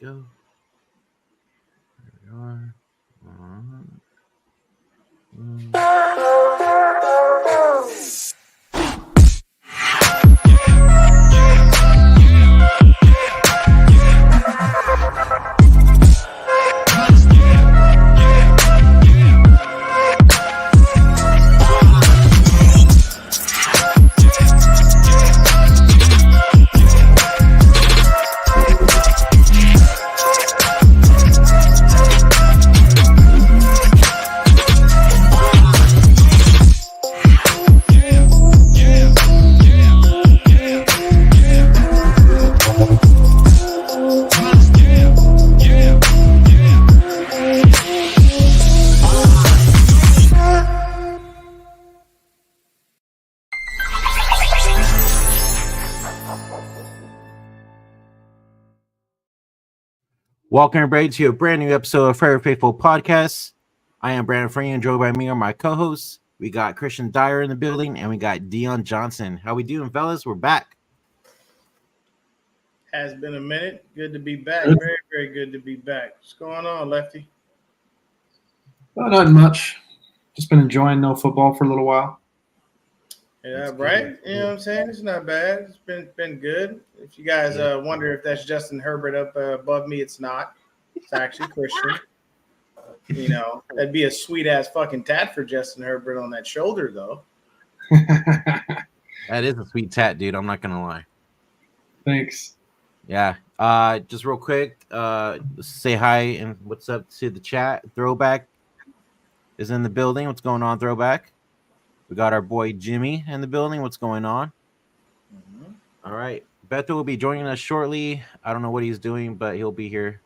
go. There we are. Welcome everybody to a brand new episode of Forever Faithful Podcast. I am Brandon Free, and joined by me are my co-hosts. We got Christian Dyer in the building, and we got Dion Johnson. How we doing, fellas? We're back. Has been a minute. Good to be back. Very, very good to be back. What's going on, Lefty? Not much. Just been enjoying no football for a little while. Yeah, right. You know what I'm saying? It's not bad. It's been good. If you guys wonder if that's Justin Herbert up above me, it's not. It's actually Christian. You know, that'd be a sweet ass fucking tat for Justin Herbert on that shoulder, though. That is a sweet tat, dude. I'm not gonna lie. Thanks. Yeah. Just real quick, say hi and what's up to the chat. Throwback is in the building. What's going on, Throwback? We got our boy Jimmy in the building. What's going on? Mm-hmm. All right. Beto will be joining us shortly. I don't know what he's doing, but he'll be here.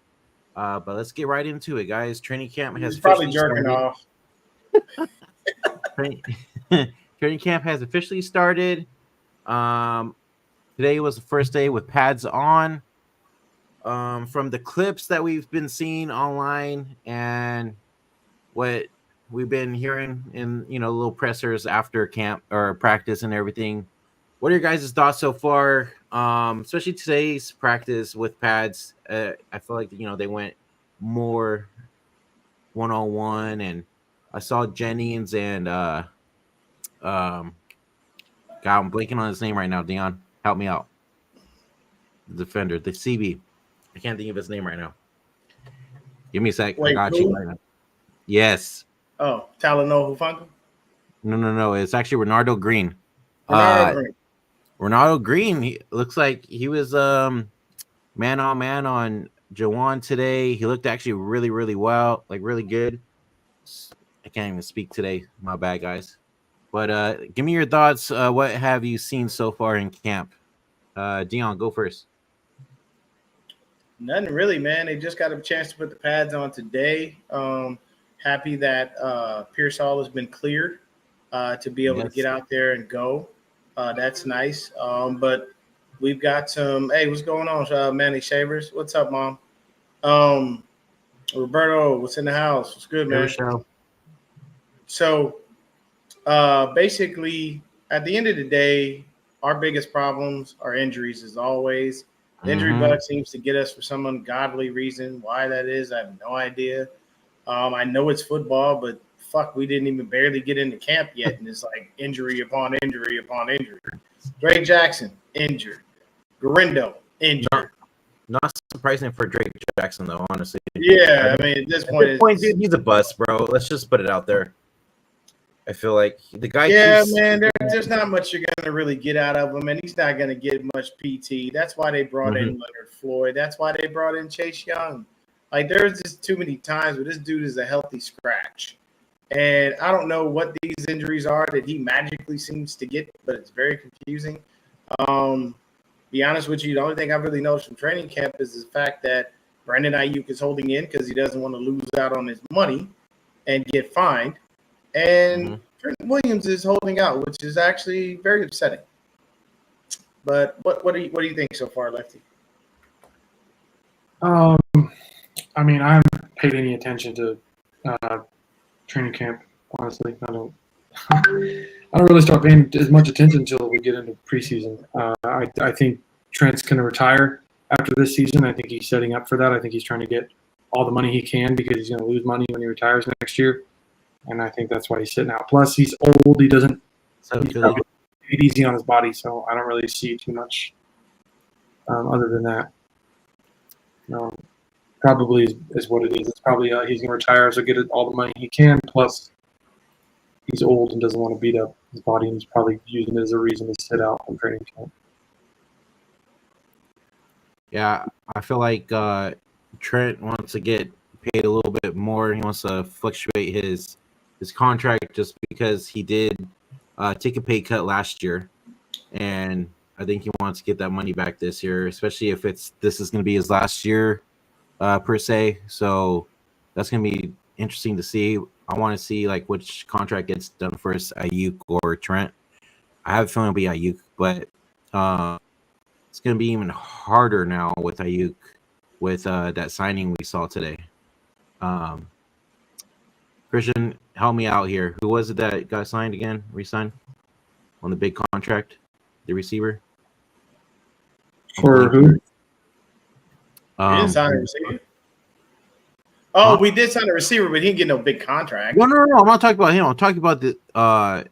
But let's get right into it, guys. Training camp has probably jerking off. Training camp has officially started. Today was the first day with pads on. From the clips that we've been seeing online and what we've been hearing in little pressers after camp or practice and everything. What are your guys' thoughts so far? Especially today's practice with pads. I feel like they went more one-on-one, and I saw Jennings and God, I'm blanking on his name right now. Dion, help me out. The defender, the CB. I can't think of his name right now. Give me a sec. Wait, I got you right now. Yes. Oh, Talanoa Hufanga? No. It's actually Renardo Green. Renardo Green. Renardo Green. He looks like he was man on Jawan today. He looked actually really, really well, like really good. I can't even speak today. My bad, guys. But give me your thoughts. What have you seen so far in camp? Dion, go first. Nothing really, man. They just got a chance to put the pads on today. Happy that Pearsall has been cleared to be able to get out there and go. That's nice. But we've got some. Hey, what's going on, Manny Shavers? What's up, Mom? Roberto, what's in the house? What's good, man? So, basically, at the end of the day, our biggest problems are injuries, as always. The injury bug seems to get us for some ungodly reason. Why that is, I have no idea. I know it's football, but fuck, we didn't even barely get into camp yet, and it's like injury upon injury upon injury. Drake Jackson, injured. Garindo, injured. Not surprising for Drake Jackson, though, honestly. Yeah, I mean, at this point, dude, he's a bust, bro. Let's just put it out there. I feel like the guy. Yeah, man, there's not much you're going to really get out of him, and he's not going to get much PT. That's why they brought in Leonard Floyd. That's why they brought in Chase Young. Like, there's just too many times where this dude is a healthy scratch. And I don't know what these injuries are that he magically seems to get, but it's very confusing. Be honest with you, the only thing I've really noticed from training camp is the fact that Brandon Ayuk is holding in because he doesn't want to lose out on his money and get fined. And Trent Williams is holding out, which is actually very upsetting. But what do you think so far, Lefty? I mean, I haven't paid any attention to training camp. Honestly, I don't really start paying as much attention until we get into preseason. I think Trent's going to retire after this season. I think he's setting up for that. I think he's trying to get all the money he can because he's going to lose money when he retires next year. And I think that's why he's sitting out. Plus, he's old. He's probably easy on his body, so I don't really see too much other than that. Probably is what it is. It's probably he's going to retire, so get all the money he can. Plus, he's old and doesn't want to beat up his body, and he's probably using it as a reason to sit out from training camp. Yeah, I feel like Trent wants to get paid a little bit more. He wants to fluctuate his contract just because he did take a pay cut last year, and I think he wants to get that money back this year, especially if this is going to be his last year per se. So that's going to be interesting to see. I want to see like which contract gets done first, Ayuk or Trent. I have a feeling it'll be Ayuk, but it's going to be even harder now with Ayuk with that signing we saw today. Christian, help me out here. Who was it that got signed again? Re-signed on the big contract? The receiver? For who? We didn't sign a receiver. Oh, we did sign a receiver, but he didn't get no big contract. No. I'm not talking about him. I'm talking about the CeeDee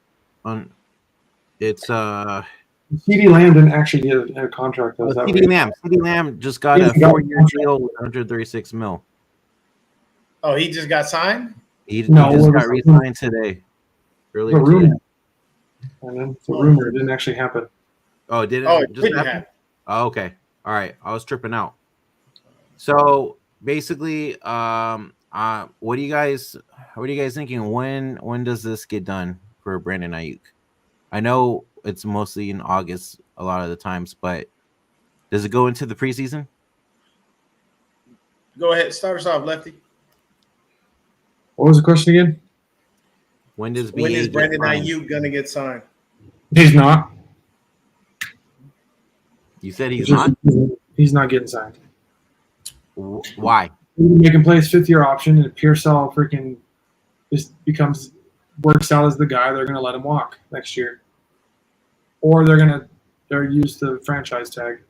Lamb didn't actually get a contract. CeeDee Lamb. CeeDee Lamb just got a 4-year deal with $136 million. Oh, he just got signed? He just got re-signed today. Earlier it's a rumor. today. It's a rumor. It didn't actually happen. Oh, did it? Oh, it just didn't happen? happen. Oh, okay. All right. I was tripping out. So basically, what are you guys thinking? When does this get done for Brandon Ayuk? I know it's mostly in August a lot of the times, but does it go into the preseason? Go ahead. Start us off, Lefty. What was the question again? When is Brandon Ayuk going to get signed? He's not. You said he's not? He's not getting signed. Why? They can play his fifth-year option, and if Pearsall freaking just works out as the guy, they're going to let him walk next year. Or they're use the franchise tag.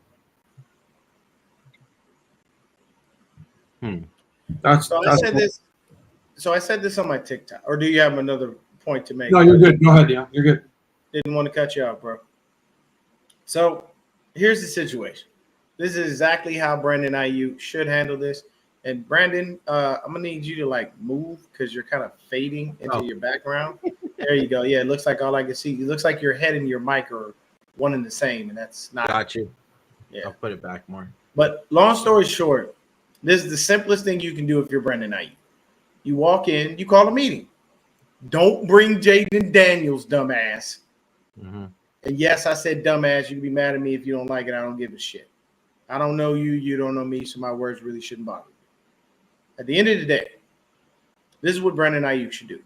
So I said this on my TikTok. Or do you have another point to make? No, you're good. Go ahead, yeah. You're good. Didn't want to cut you off, bro. So here's the situation. This is exactly how Brandon Ayuk should handle this. And Brandon, I'm gonna need you to move because you're kind of fading into your background. There you go. Yeah, it looks like all I can see. It looks like your head and your mic are one and the same, and that's not. Got you. Yeah, I'll put it back more. But long story short, this is the simplest thing you can do if you're Brandon Ayuk. You walk in, you call a meeting. Don't bring Jaden Daniels, dumbass. Mm-hmm. And yes, I said dumbass. You can be mad at me if you don't like it. I don't give a shit. I don't know you. You don't know me. So my words really shouldn't bother you. At the end of the day, this is what Brandon Ayuk should do.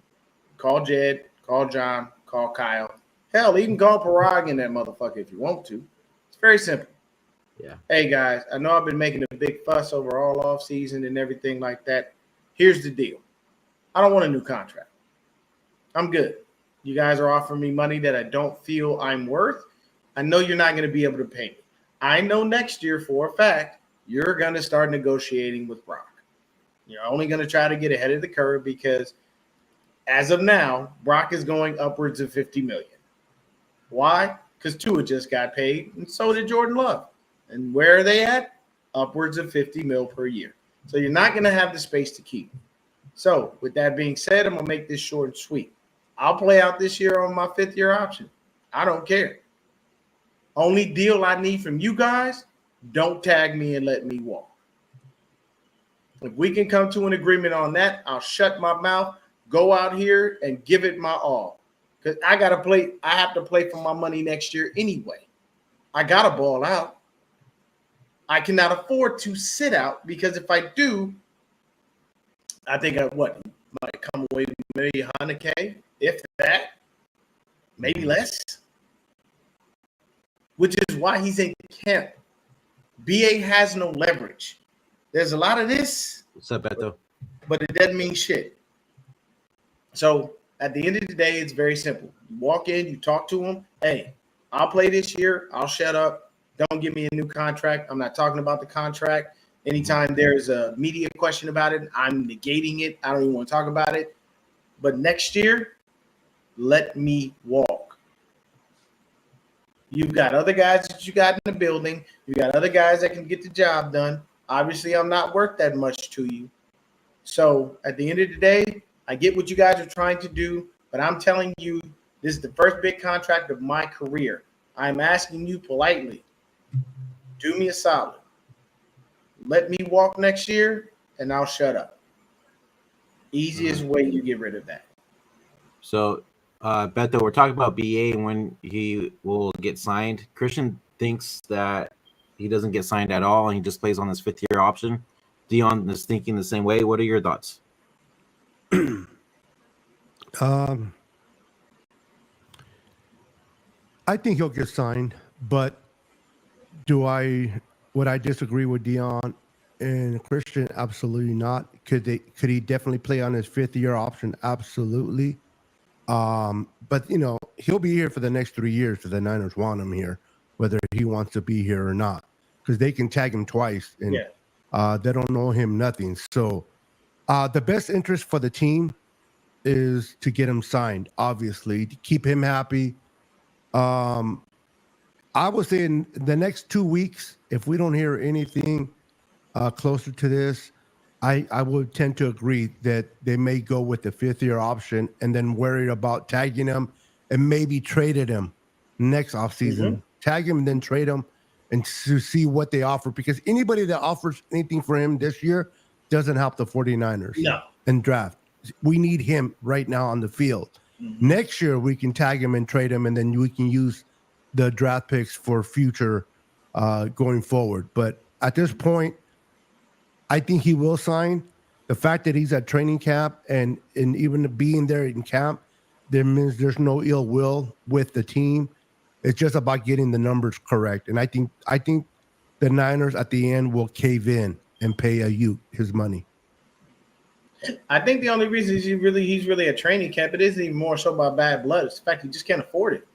Call Jed, call John, call Kyle. Hell, even call Parag in that motherfucker if you want to. It's very simple. Yeah. Hey, guys, I know I've been making a big fuss over all offseason and everything like that. Here's the deal. I don't want a new contract. I'm good. You guys are offering me money that I don't feel I'm worth. I know you're not going to be able to pay me. I know next year for a fact you're going to start negotiating with Brock. You're only going to try to get ahead of the curve because as of now, Brock is going upwards of $50 million. Why? Because Tua just got paid, and so did Jordan Love. And where are they at? Upwards of $50 million per year. So you're not going to have the space to keep. So with that being said, I'm going to make this short and sweet. I'll play out this year on my fifth-year option. I don't care. Only deal I need from you guys, don't tag me and let me walk. If we can come to an agreement on that, I'll shut my mouth, go out here, and give it my all. Because I got to play. I have to play for my money next year anyway. I got to ball out. I cannot afford to sit out because if I do, I think might come away with maybe $100K, if that, maybe less. Which is why he's in camp. BA has no leverage. There's a lot of this. What's up, Beto? But it doesn't mean shit. So at the end of the day, it's very simple. You walk in, you talk to him. Hey, I'll play this year. I'll shut up. Don't give me a new contract. I'm not talking about the contract. Anytime there's a media question about it, I'm negating it. I don't even want to talk about it. But next year, let me walk. You've got other guys that you got in the building. You got other guys that can get the job done. Obviously, I'm not worth that much to you. So at the end of the day, I get what you guys are trying to do, but I'm telling you, this is the first big contract of my career. I'm asking you politely, do me a solid. Let me walk next year, and I'll shut up. Easiest way you get rid of that. So, Beto, we're talking about BA and when he will get signed. Christian thinks that he doesn't get signed at all, and he just plays on this fifth-year option. Dion is thinking the same way. What are your thoughts? I think he'll get signed, but would I disagree with Dion and Christian? Absolutely not. Could he definitely play on his fifth-year option? Absolutely. But he'll be here for the next 3 years if the Niners want him here, whether he wants to be here or not, because they can tag him twice and they don't know him nothing. So the best interest for the team is to get him signed, obviously, to keep him happy. I would say in the next 2 weeks, if we don't hear anything closer to this, I would tend to agree that they may go with the fifth-year option and then worry about tagging him and maybe traded him next offseason. Mm-hmm. Tag him and then trade him and to see what they offer, because anybody that offers anything for him this year doesn't help the 49ers in draft. We need him right now on the field. Mm-hmm. Next year, we can tag him and trade him, and then we can use the draft picks for future going forward. But at this point, I think he will sign. The fact that he's at training camp and even being there in camp, that means there's no ill will with the team. It's just about getting the numbers correct. And I think the Niners at the end will cave in and pay Ayuk his money. I think the only reason he's really at training camp, it isn't even more so about bad blood. It's the fact he just can't afford it.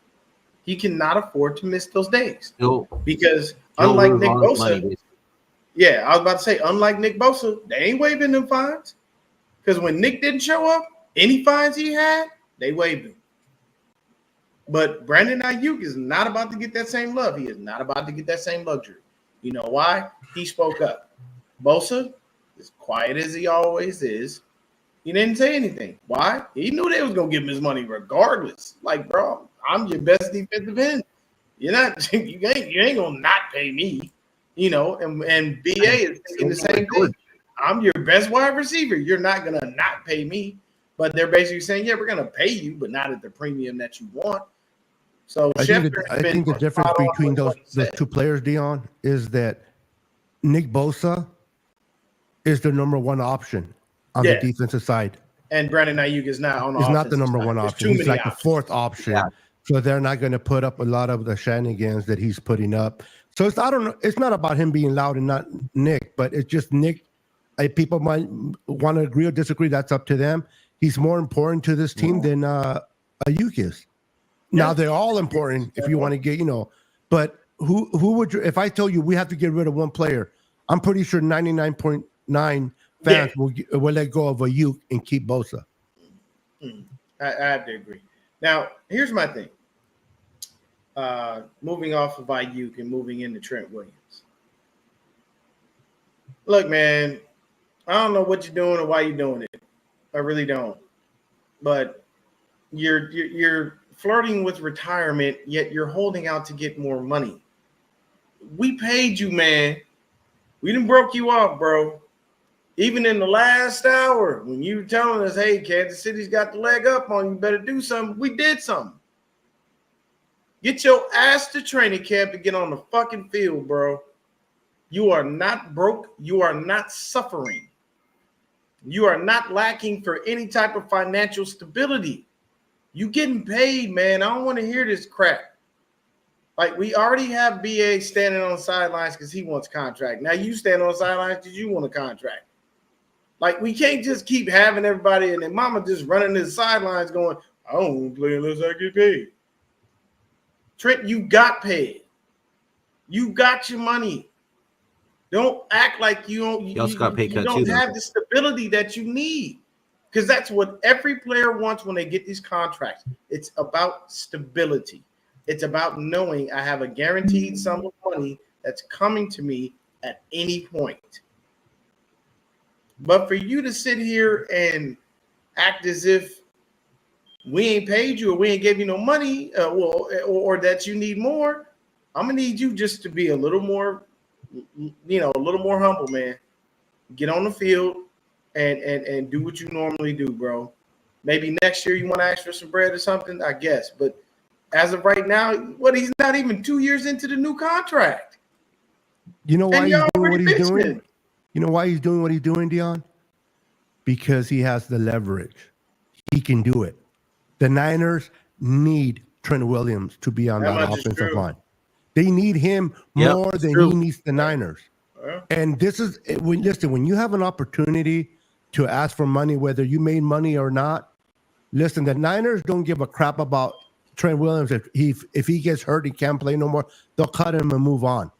He cannot afford to miss those days. Because unlike Nick Bosa, I was about to say, unlike Nick Bosa, they ain't waiving them fines. Because when Nick didn't show up, any fines he had, they waived him. But Brandon Ayuk is not about to get that same love. He is not about to get that same luxury. You know why? He spoke up. Bosa, as quiet as he always is, he didn't say anything. Why? He knew they was going to give him his money regardless. Like, bro, I'm your best defensive end. You ain't going to not pay me. And BA is thinking the same thing. I'm your best wide receiver. You're not going to not pay me. But they're basically saying, we're going to pay you, but not at the premium that you want. So I think the difference between those two players, Dion, is that Nick Bosa is the number one option on the defensive side. And Brandon Ayuk is not on the He's not the number one option. He's like the fourth option. Yeah. So they're not going to put up a lot of the shenanigans that he's putting up. So it's not about him being loud and not Nick, but it's just Nick. People might want to agree or disagree. That's up to them. He's more important to this team than Ayuk is. Yeah. Now they're all important if you want to get, but who would you, if I told you we have to get rid of one player, I'm pretty sure 99.9 fans will let go of Ayuk and keep Bosa. I have to agree. Now, here's my thing. Moving off of Ayuk and moving into Trent Williams. Look, man, I don't know what you're doing or why you're doing it. I really don't. But you're flirting with retirement, yet you're holding out to get more money. We paid you, man. We done broke you off, bro. Even in the last hour, when you were telling us, hey, Kansas City's got the leg up on you, better do something, we did something. Get your ass to training camp and get on the fucking field, bro. You are not broke. You are not suffering. You are not lacking for any type of financial stability. You getting paid, man. I don't want to hear this crap. Like, we already have BA standing on the sidelines because he wants a contract. Now you stand on the sidelines because you want a contract. Like, we can't just keep having everybody and their mama just running to the sidelines going, I don't want to play unless I get paid. Trent, you got paid. You got your money. Don't act like you don't. You also got pay cut don't too, have though. the stability that you need, because that's what every player wants when they get these contracts. It's about stability. It's about knowing I have a guaranteed sum of money that's coming to me at any point. But for you to sit here and act as if we ain't paid you or we ain't gave you no money, or that you need more, I'm gonna need you just to be a little more, a little more humble, man. Get on the field and do what you normally do, bro. Maybe next year you want to ask for some bread or something, I guess. But as of right now, he's not even 2 years into the new contract. You know why he's doing what he's doing? It. You know why he's doing what he's doing, Dion? Because he has the leverage. He can do it. The Niners need Trent Williams to be on that offensive line. They need him more than he needs the Niners. Yeah. And this is when you have an opportunity to ask for money, whether you made money or not. Listen, the Niners don't give a crap about Trent Williams. If he gets hurt, he can't play no more. They'll cut him and move on.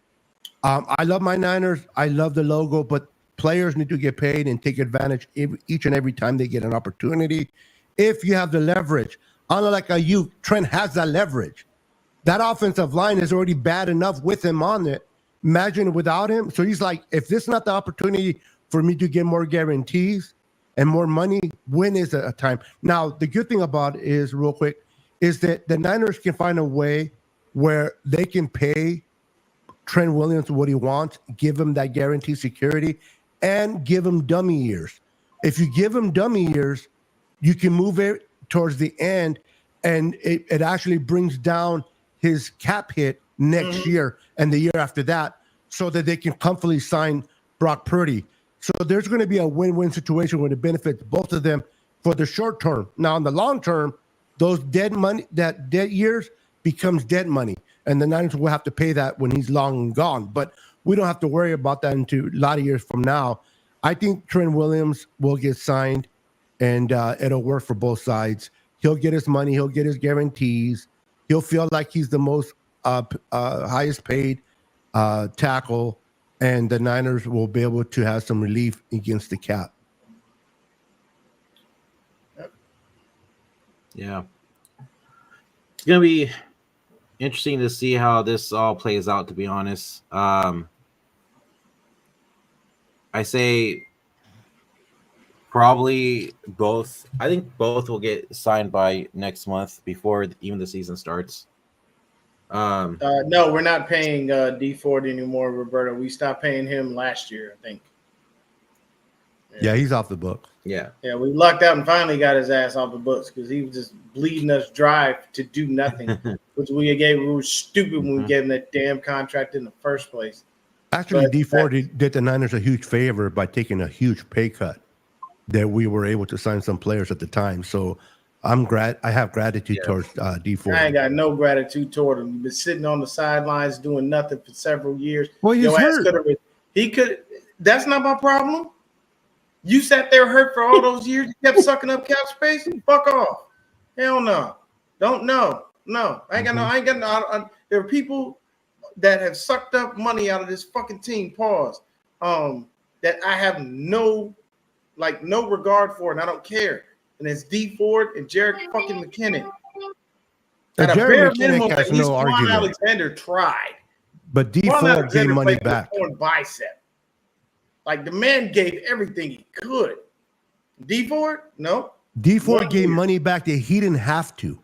I love my Niners. I love the logo, but players need to get paid and take advantage each and every time they get an opportunity. If you have the leverage, unlike you, Trent has that leverage. That offensive line is already bad enough with him on it. Imagine without him. So he's like, if this is not the opportunity for me to get more guarantees and more money, when is it a time? Now, the good thing about it is, real quick, is that the Niners can find a way where they can pay Trent Williams what he wants, give him that guaranteed security, and give him dummy years. If you give him dummy years, you can move it towards the end, and it actually brings down his cap hit next year and the year after that, so that they can comfortably sign Brock Purdy. So there's going to be a win-win situation where it benefits both of them for the short term. Now, in the long term, those dead years becomes dead money, and the Niners will have to pay that when he's long and gone. But we don't have to worry about that until a lot of years from now. I think Trent Williams will get signed, and it'll work for both sides. He'll get his money. He'll get his guarantees. He'll feel like he's the most highest paid tackle, and the Niners will be able to have some relief against the cap. Yeah. It's going to be interesting to see how this all plays out, to be honest. I say probably both. I think both will get signed by next month before even the season starts. No, we're not paying D Ford anymore, Roberto. We stopped paying him last year, I think. Yeah, he's off the book. Yeah, we lucked out and finally got his ass off the books because he was just bleeding us dry to do nothing, which we were stupid when we gave him that damn contract in the first place. Actually, D Ford did the Niners a huge favor by taking a huge pay cut that we were able to sign some players at the time. So I have gratitude towards D Ford. I ain't got no gratitude toward him. He's been sitting on the sidelines doing nothing for several years. Well, he's hurt. He could. That's not my problem. You sat there hurt for all those years. You kept sucking up cap space. Fuck off. Hell no. Don't know. No. I ain't got no. There are people that have sucked up money out of this fucking team. Pause. That I have no regard for, and I don't care. And it's D Ford and Jared fucking McKinnon. At a bare minimum, at least Quan Alexander tried. But D Ford gave money back. Bicep. Like the man gave everything he could. D Ford, no. D Ford gave money back that he didn't have to.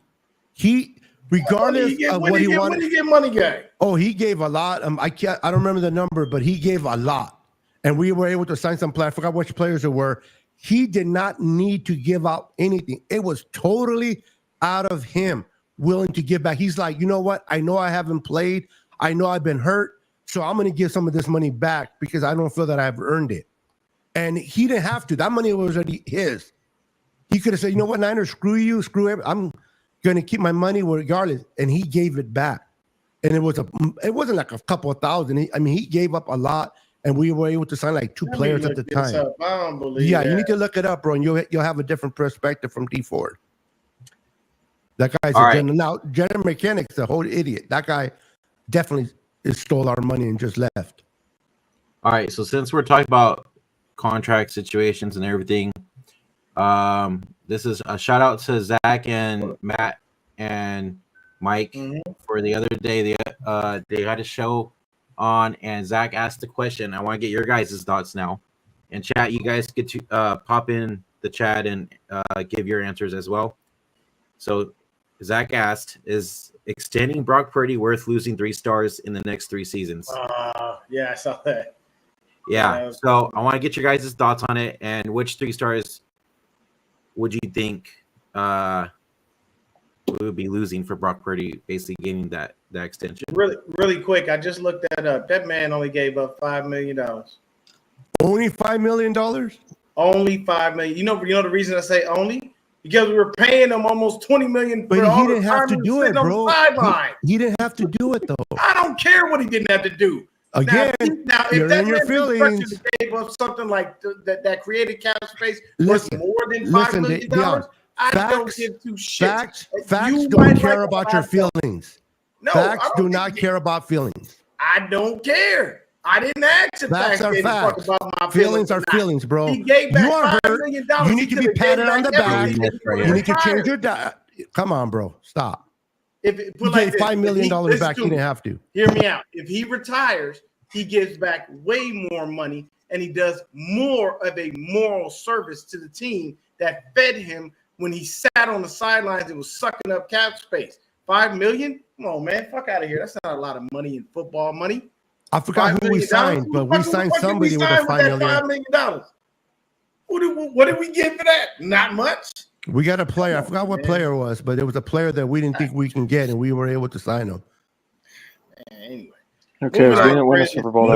He, regardless of what he wanted. When did he get money back? Oh, he gave a lot. I don't remember the number, but he gave a lot, and we were able to sign some players. I forgot which players it were. He did not need to give out anything. It was totally out of him willing to give back. He's like, you know what? I know I haven't played. I know I've been hurt. So I'm going to give some of this money back because I don't feel that I've earned it. And he didn't have to. That money was already his. He could have said, you know what, Niners, screw you, screw everything. I'm going to keep my money regardless. And he gave it back. And it wasn't like a couple of thousand. He gave up a lot. And we were able to sign like two players at the time. I don't believe that. You need to look it up, bro, and you'll have a different perspective from D Ford. That guy's general. Now, general mechanic's a whole idiot. That guy definitely stole our money and just left. All right, so since we're talking about contract situations and everything, this is a shout out to Zach and Matt and Mike for the other day. They had a show on, and Zach asked the question. I want to get your guys' thoughts now. And chat, you guys get to pop in the chat and give your answers as well. So Zach asked, is extending Brock Purdy worth losing 3 stars in the next 3 seasons? Yeah, I saw that. Yeah. So I want to get your guys' thoughts on it, and which 3 stars would you think we would be losing for Brock Purdy, basically getting that extension? Really quick, I just looked that up. That man only gave up $5 million. Only $5 million? Only $5 million. You know the reason I say only? Because we were paying him almost $20 million. But he didn't have to do it, bro. He didn't have to do it, though. I don't care what he didn't have to do. Again, now if you're that in your feelings. Gave up something like that created cap space worth more than $5 million, I don't give 2 shits. Facts don't care about your feelings. No, facts do not care about feelings. I don't care. I didn't ask if facts are facts. About my feelings are feelings, bro. He gave back you are $5 hurt. million. You need to be patted on the back. You need to change your diet. Come on, bro. Stop. If he gave $5 million back, he didn't have to. Hear me out. If he retires, he gives back way more money, and he does more of a moral service to the team that fed him when he sat on the sidelines and was sucking up cap space. $5 million? Come on, man. Fuck out of here. That's not a lot of money in football money. I forgot who we signed, but we signed somebody with a $5 million. What did we get for that? Not much. We got a player. I forgot what player it was, but it was a player that we didn't think we can get, and we were able to sign him. Anyway. Okay, we didn't win a Super Bowl.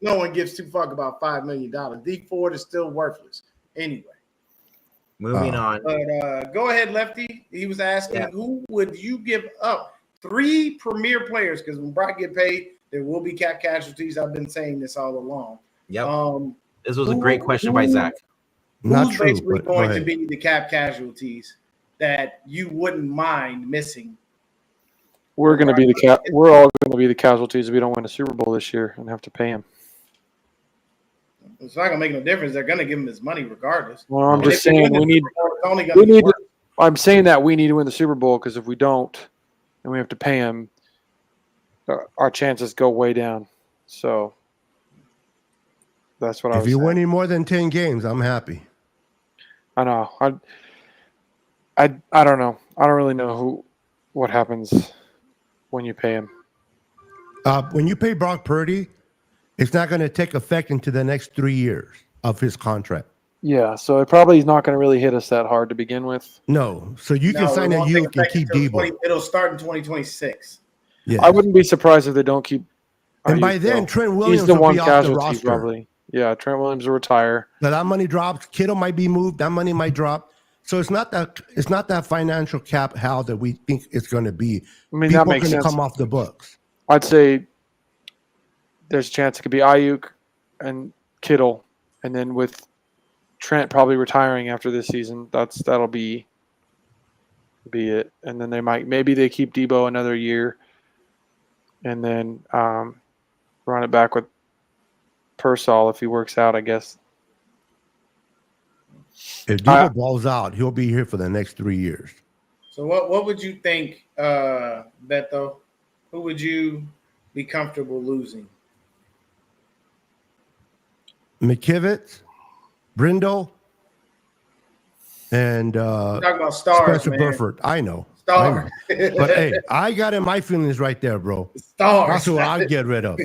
No one gives 2 fuck about $5 million. D Ford is still worthless. Anyway. Moving on. But go ahead, Lefty. He was asking, who would you give up? 3 premier players, because when Brock get paid, there will be cap casualties. I've been saying this all along. Yep. This was a great question by Zach. Who's basically going to be the cap casualties that you wouldn't mind missing? We're going to be We're all going to be the casualties if we don't win a Super Bowl this year and have to pay him. It's not going to make no difference. They're going to give him his money regardless. Well, I'm just saying I'm saying that we need to win the Super Bowl, because if we don't and we have to pay him, our chances go way down. So that's what I was saying. If you're winning more than 10 games, I'm happy. I know. I don't know. I don't really know what happens when you pay him. When you pay Brock Purdy, it's not going to take effect into the next 3 years of his contract. Yeah, so it probably is not going to really hit us that hard to begin with. No, so you can sign a youth and keep Debo. It'll start in 2026. Yes. I wouldn't be surprised if they don't keep. And by then, Trent Williams he's the will one be off the casualty roster. probably. Yeah, Trent Williams will retire. Now that money drops. Kittle might be moved. That money might drop. So it's not that financial cap how that we think it's going to be. I mean, people that makes are going sense. to come off the books. I'd say there's a chance it could be Ayuk and Kittle, and then with Trent probably retiring after this season, that'll be it. And then maybe they keep Debo another year, and then run it back with Pearsall if he works out, I guess. If Debo balls out, he'll be here for the next 3 years. So what would you think, Beto? Who would you be comfortable losing? McKivitz, Brindle, and talking about stars, Spencer man. Burford. I know. Stars. But hey, I got in my feelings right there, bro. Stars. That's who I'd get rid of.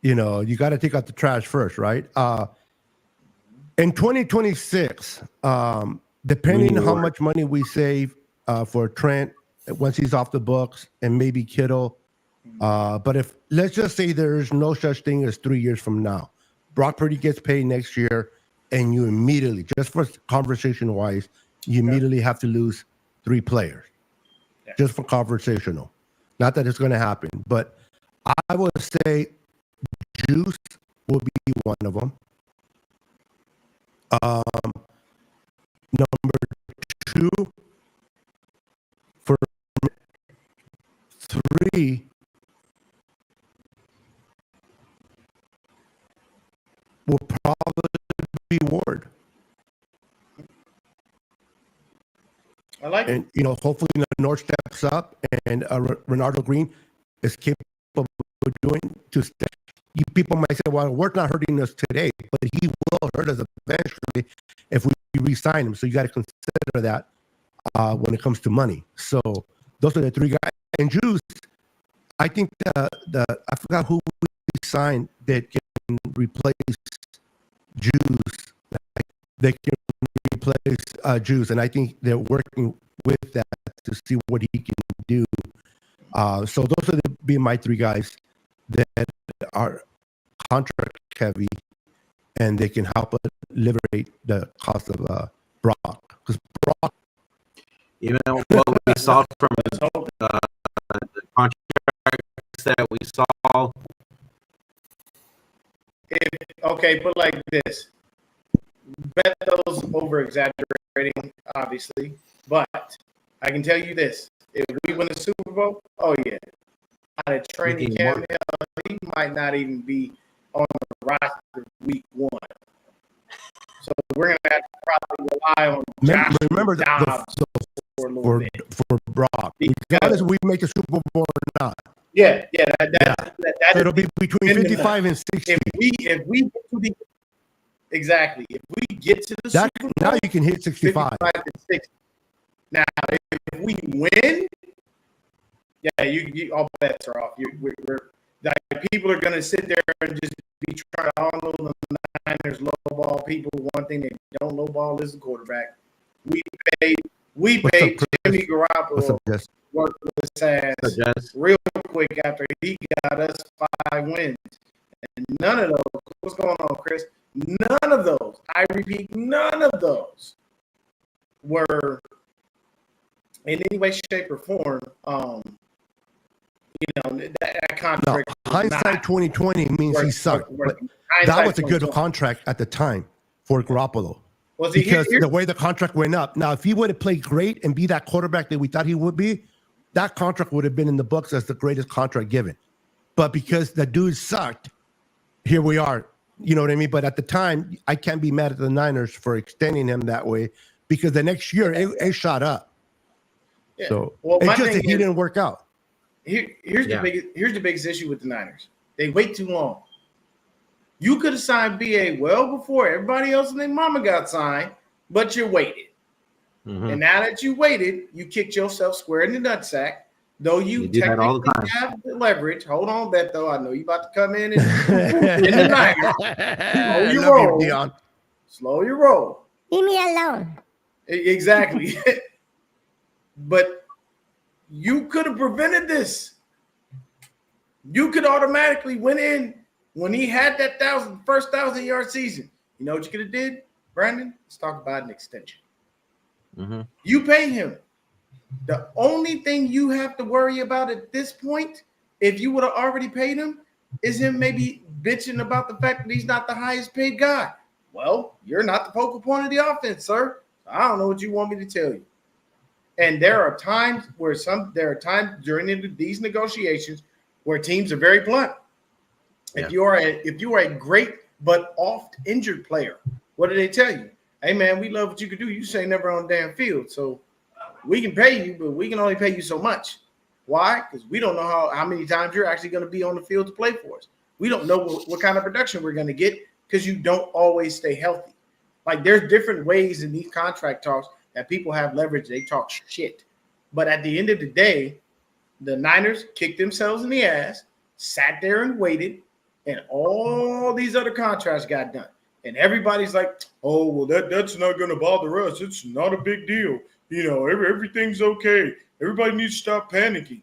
You got to take out the trash first, right? In 2026, depending on how much money we save for Trent once he's off the books, and maybe Kittle, but if let's just say there's no such thing as 3 years from now, Brock Purdy gets paid next year, and you immediately, just for conversation wise, you immediately have to lose 3 players, just for conversational. Not that it's going to happen, but I would say Juice will be one of them. Number 2, for 3, Ward. I like it. And, hopefully the North steps up and Renardo Green is capable of doing to step. You people might say, well, we're not hurting us today, but he will hurt us eventually if we re-sign him. So you got to consider that when it comes to money. So those are the three guys. And Juice, I think I forgot who we signed that can replace Juice. They can replace Juice, and I think they're working with that to see what he can do. So those are be my three guys that are contract heavy, and they can help liberate the cost of Brock. Because Brock, what we saw from the contracts that we saw. Okay, but like this. Beto's over exaggerating, obviously, but I can tell you this: if we win the Super Bowl, oh yeah, out of training camp, he might not even be on the roster week 1. So we're gonna have to probably rely on Josh remember Dobbs for a little bit. For Brock, regardless if we make the Super Bowl or not. Yeah. So it'll be between 55 and 60. If we get to the exactly, if we get to the Super Bowl, now you can hit 65. 55 to 60. Now, if we win, yeah, you all bets are off. We're like, people are gonna sit there and just be trying to all know the Niners lowball people. One thing they don't lowball is the quarterback. We paid Jimmy Garoppolo work with his ass real quick after he got us 5 wins, and none of those. What's going on, Chris? None of those. I repeat, none of those were in any way, shape, or form. That contract. No, hindsight 2020 means he sucked. But that was a good contract at the time for Garoppolo. Because the way the contract went up. Now, if he would have played great and be that quarterback that we thought he would be, that contract would have been in the books as the greatest contract given. But because the dude sucked, here we are. You know what I mean? But at the time, I can't be mad at the Niners for extending him that way because the next year it shot up. Yeah. So well, it's just that he didn't work out. Here's the biggest issue with the Niners. They wait too long. You could have signed BA well before everybody else and their mama got signed, but you waited. Mm-hmm. And now that you waited, you kicked yourself square in the nutsack. Though you technically have the leverage. Hold on, Beto. I know you about to come in and in the Niners. Slow your roll. Leave me alone. Exactly. But you could have prevented this. You could automatically went in when he had that first 1,000-yard season. You know what you could have did, Brandon? Let's talk about an extension. Mm-hmm. You pay him. The only thing you have to worry about at this point, if you would have already paid him, is him maybe bitching about the fact that he's not the highest paid guy. Well, you're not the focal point of the offense, sir. I don't know what you want me to tell you. And there are times during these negotiations where teams are very blunt. Yeah. If you are a great but oft injured player, what do they tell you? Hey man, we love what you can do. You say never on the damn field, so we can pay you, but we can only pay you so much. Why? Because we don't know how many times you're actually going to be on the field to play for us. We don't know what kind of production we're going to get because you don't always stay healthy. Like there's different ways in these contract talks that people have leverage. They talk shit. But at the end of the day, the Niners kicked themselves in the ass, sat there and waited, and all these other contracts got done. And everybody's like, oh, well, that's not going to bother us. It's not a big deal. You know, everything's okay. Everybody needs to stop panicking.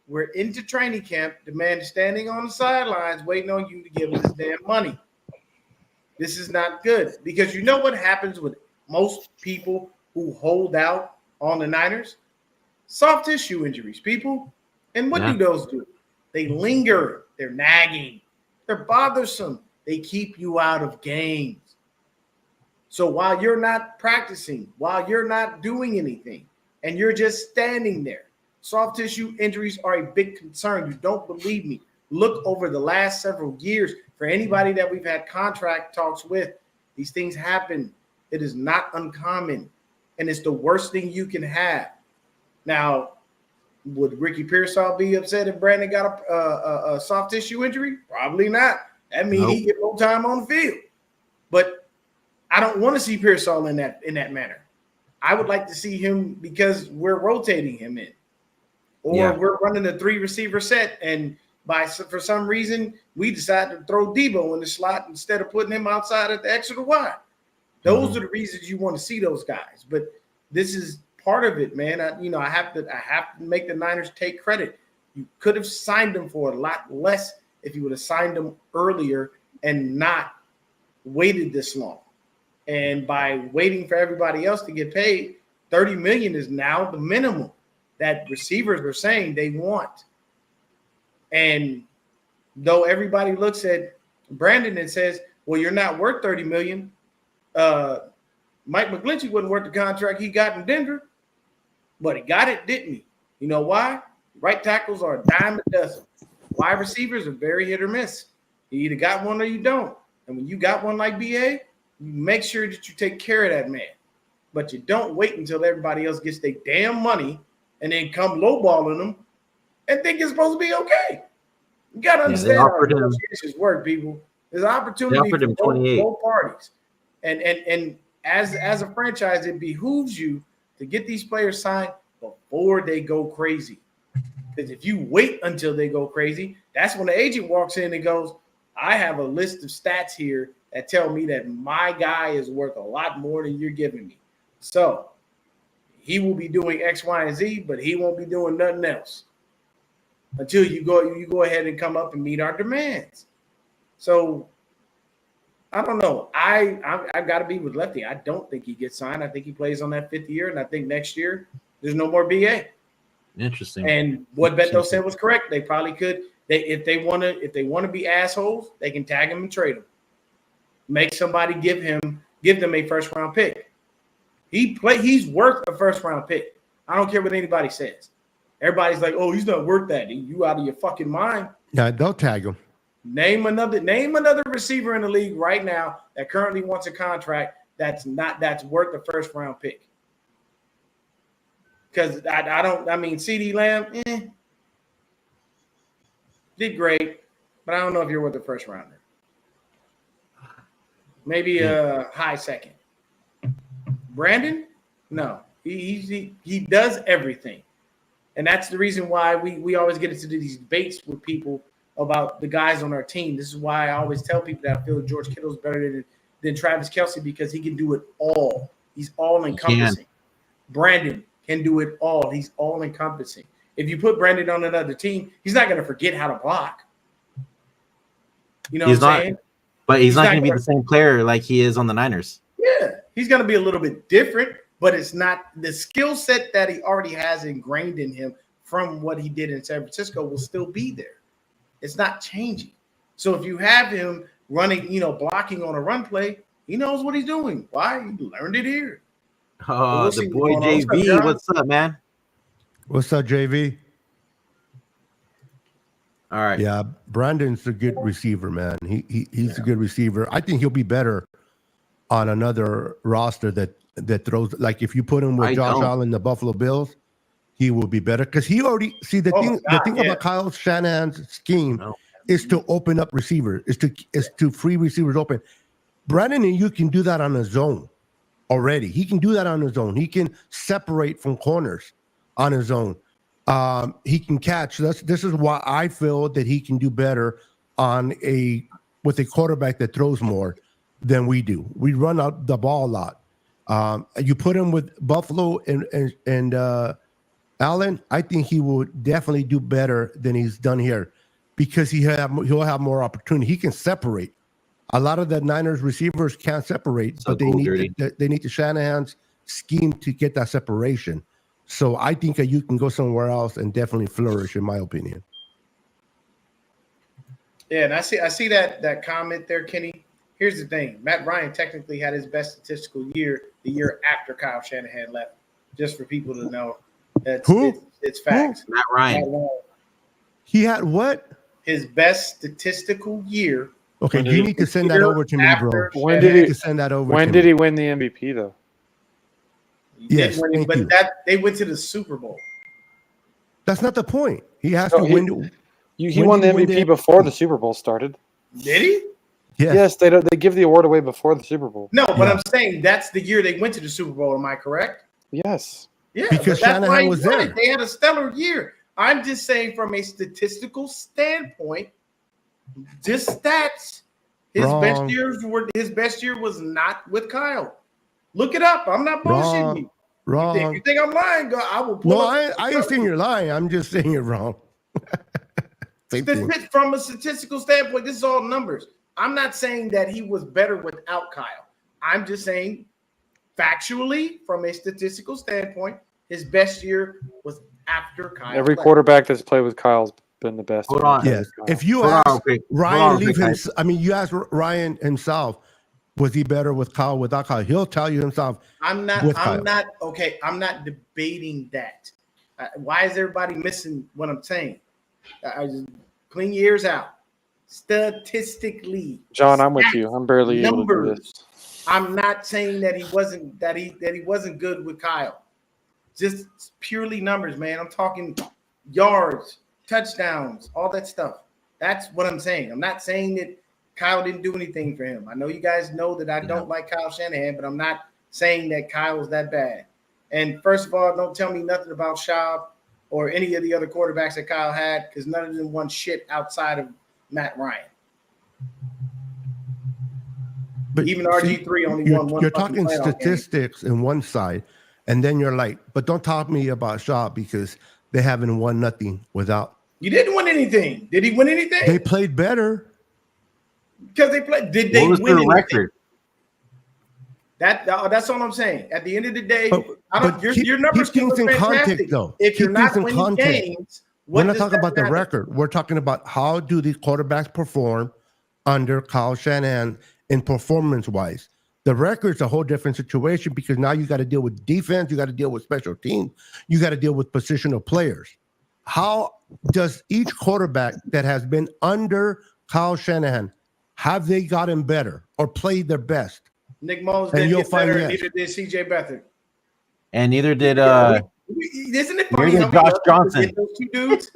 We're into training camp. The man is standing on the sidelines waiting on you to give him his damn money. This is not good because you know what happens with most people who hold out on the Niners? Soft tissue injuries, people. And what do those do? They linger. They're nagging. They're bothersome. They keep you out of games. So while you're not practicing, while you're not doing anything, and you're just standing there, soft tissue injuries are a big concern. You don't believe me? Look over the last several years For anybody that we've had contract talks with, these things happen. It is not uncommon, and it's the worst thing you can have. Now, would Ricky Pearsall be upset if Brandon got a soft tissue injury? Probably not. That means he get no time on the field. But I don't want to see Pearsall in that manner. I would like to see him because we're rotating him in, or we're running a 3 receiver set, and for some reason we decide to throw Debo in the slot instead of putting him outside at the X or the Y. Those are the reasons you want to see those guys. But this is part of it, man. I have to make the Niners take credit. You could have signed them for a lot less if you would have signed them earlier and not waited this long. And by waiting for everybody else to get paid, $30 million is now the minimum that receivers are saying they want. And though everybody looks at Brandon and says, well, you're not worth $30 million, Mike McGlinchey wasn't worth the contract he got in Denver, but he got it, didn't he? You know why? Right tackles are a dime a dozen. Wide receivers are very hit or miss. You either got one or you don't. And when you got one like BA, you make sure that you take care of that man. But you don't wait until everybody else gets their damn money and then come lowballing them and think it's supposed to be okay. You got to understand how negotiations work, people. There's an opportunity for both parties. And as a franchise, it behooves you to get these players signed before they go crazy. Because if you wait until they go crazy, that's when the agent walks in and goes, I have a list of stats here that tell me that my guy is worth a lot more than you're giving me. So he will be doing X, Y, and Z, but he won't be doing nothing else until you go ahead and come up and meet our demands. So I don't know. I've got to be with Lefty. I don't think he gets signed. I think he plays on that 5th year, and I think next year there's no more BA. Interesting. And what Beto said was correct. They probably could. If they want to be assholes, they can tag him and trade him. Make somebody give them a 1st-round pick. He's worth a 1st-round pick. I don't care what anybody says. Everybody's like, oh, he's not worth that. You out of your fucking mind. Yeah, they'll tag him. Name another receiver in the league right now that currently wants a contract that's worth a 1st-round pick. Because CeeDee Lamb, did great, but I don't know if you're worth the 1st rounder. Maybe a high 2nd. Brandon, no, he does everything, and that's the reason why we always get into these debates with people about the guys on our team. This is why I always tell people that I feel George Kittle's better than Travis Kelce because he can do it all. He's all encompassing. Brandon can do it all. He's all encompassing. If you put Brandon on another team, he's not going to forget how to block. You know what I'm saying? But he's not going to be the same player like he is on the Niners. Yeah, he's going to be a little bit different, but it's not the skill set that he already has ingrained in him from what he did in San Francisco will still be there. It's not changing. So if you have him running, blocking on a run play, he knows what he's doing. Why? He learned it here. Oh, the boy JV. What's up, man? What's up, JV? All right. Yeah, Brandon's a good receiver, man. He's a good receiver. I think he'll be better on another roster that throws. Like if you put him with Josh Allen, the Buffalo Bills, he will be better because he already the thing about Kyle Shanahan's scheme is to open up receivers, is to free receivers open. Brandon and you can do that on his own already. He can do that on his own. He can separate from corners on his own. He can catch. This is why I feel that he can do better with a quarterback that throws more than we do. We run out the ball a lot. You put him with Buffalo and Allen, I think he will definitely do better than he's done here because he'll have more opportunity. He can separate. A lot of the Niners receivers can't separate, but they need the Shanahan's scheme to get that separation. So I think that you can go somewhere else and definitely flourish, in my opinion. Yeah, and I see that comment there, Kenny. Here's the thing: Matt Ryan technically had his best statistical year the year after Kyle Shanahan left. Just for people to know, it's facts. Matt Ryan. He had what? His best statistical year Okay, When you did need to send that over to me, bro. After When You did need he- to send that over When to did me. he win the MVP though? He did Yes, win it, thank but you. that they went to the Super Bowl. That's not the point. He has No, to win. He When won did the he win MVP the before MVP? the Super Bowl started. Did he? Yes. Yes, they give the award away before the Super Bowl. No, but Yeah. I'm saying that's the year they went to the Super Bowl. Am I correct? Yes. Yeah, Because but that's why Shanahan he was won there. it. They had a stellar year. I'm just saying, from a statistical standpoint, just stats. His best Wrong. his best year was not with Kyle. Look it up. I'm not bullshitting Wrong. you. If Wrong. you think I'm lying, go, I will pull No, up. I ain't saying you're lying. I'm just saying you're wrong. Same thing. From a statistical standpoint, this is all numbers. I'm not saying that he was better without Kyle. I'm just saying, factually, from a statistical standpoint, his best year was after Kyle. Every left. quarterback that's played with Kyle's been the best. Hold on. Yes. If you Hold on, ask quick. Hold Ryan, on, leave quick, him. guys. I mean, you ask Ryan himself, was he better with Kyle, without Kyle? He'll tell you himself. I'm not. with I'm Kyle. not. Okay. I'm not debating that. Why is everybody missing what I'm saying? I just clean your ears out. Statistically, John, I'm with stats, you. I'm barely able to do numbers. this. I'm not saying that he wasn't good with Kyle. Just purely numbers, man. I'm talking yards, touchdowns, all that stuff. That's what I'm saying. I'm not saying that Kyle didn't do anything for him. I know you guys know that I don't like Kyle Shanahan, but I'm not saying that Kyle was that bad. And first of all, don't tell me nothing about Schaub or any of the other quarterbacks that Kyle had, because none of them won shit outside of Matt Ryan. But Even see, RG3 only won one You're fucking talking playoff game. statistics in one side, and then you're like, but don't talk to me about Shaw because they haven't won nothing without. You didn't win anything. Did he win anything? They played better. Because they played. Did they What was win their anything? record? That's all I'm saying. At the end of the day, But- I don't. but Your, keep- your numbers keep things still look in context, fantastic. though. If you're Keep not things in winning context. games, We're what not does talking that about the matter? record. We're talking about how do the quarterbacks perform under Kyle Shanahan in performance-wise. The record's a whole different situation because now you got to deal with defense, you got to deal with special teams, you got to deal with positional players. How does each quarterback that has been under Kyle Shanahan, have they gotten better or played their best? Nick Mullins And didn't you'll get find better, yes. neither did CJ Beathard. And neither did Isn't it funny Neither how we Josh love to Johnson. forget those two dudes?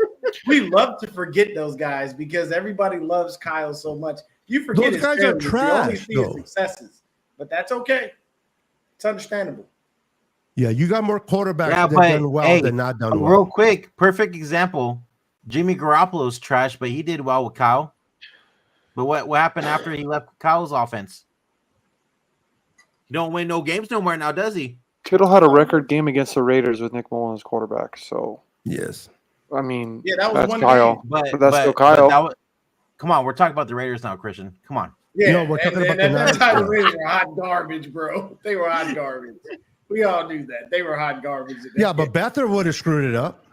We love to forget those guys because everybody loves Kyle so much. You forget Those his guys are failures. You only trash, see his though. successes, but that's okay. It's understandable. Yeah, you got more quarterbacks Yeah, that but, done well hey, than not done well. real quick, perfect example. Jimmy Garoppolo's trash, but he did well with Kyle. But what happened after he left Kyle's offense? He don't win no games no more now, does he? Kittle had a record game against the Raiders with Nick Mullins quarterback. So Yes. I mean, Yeah, that was that's one Kyle. game. But That's still Kyle. that was, come on, we're talking about the Raiders now, Christian. Come on. Yeah, No, we're talking about the that Niners time the now. Raiders were hot garbage, bro. They were hot garbage. We all knew that. They were hot garbage. Yeah, but Beathard would have screwed it up.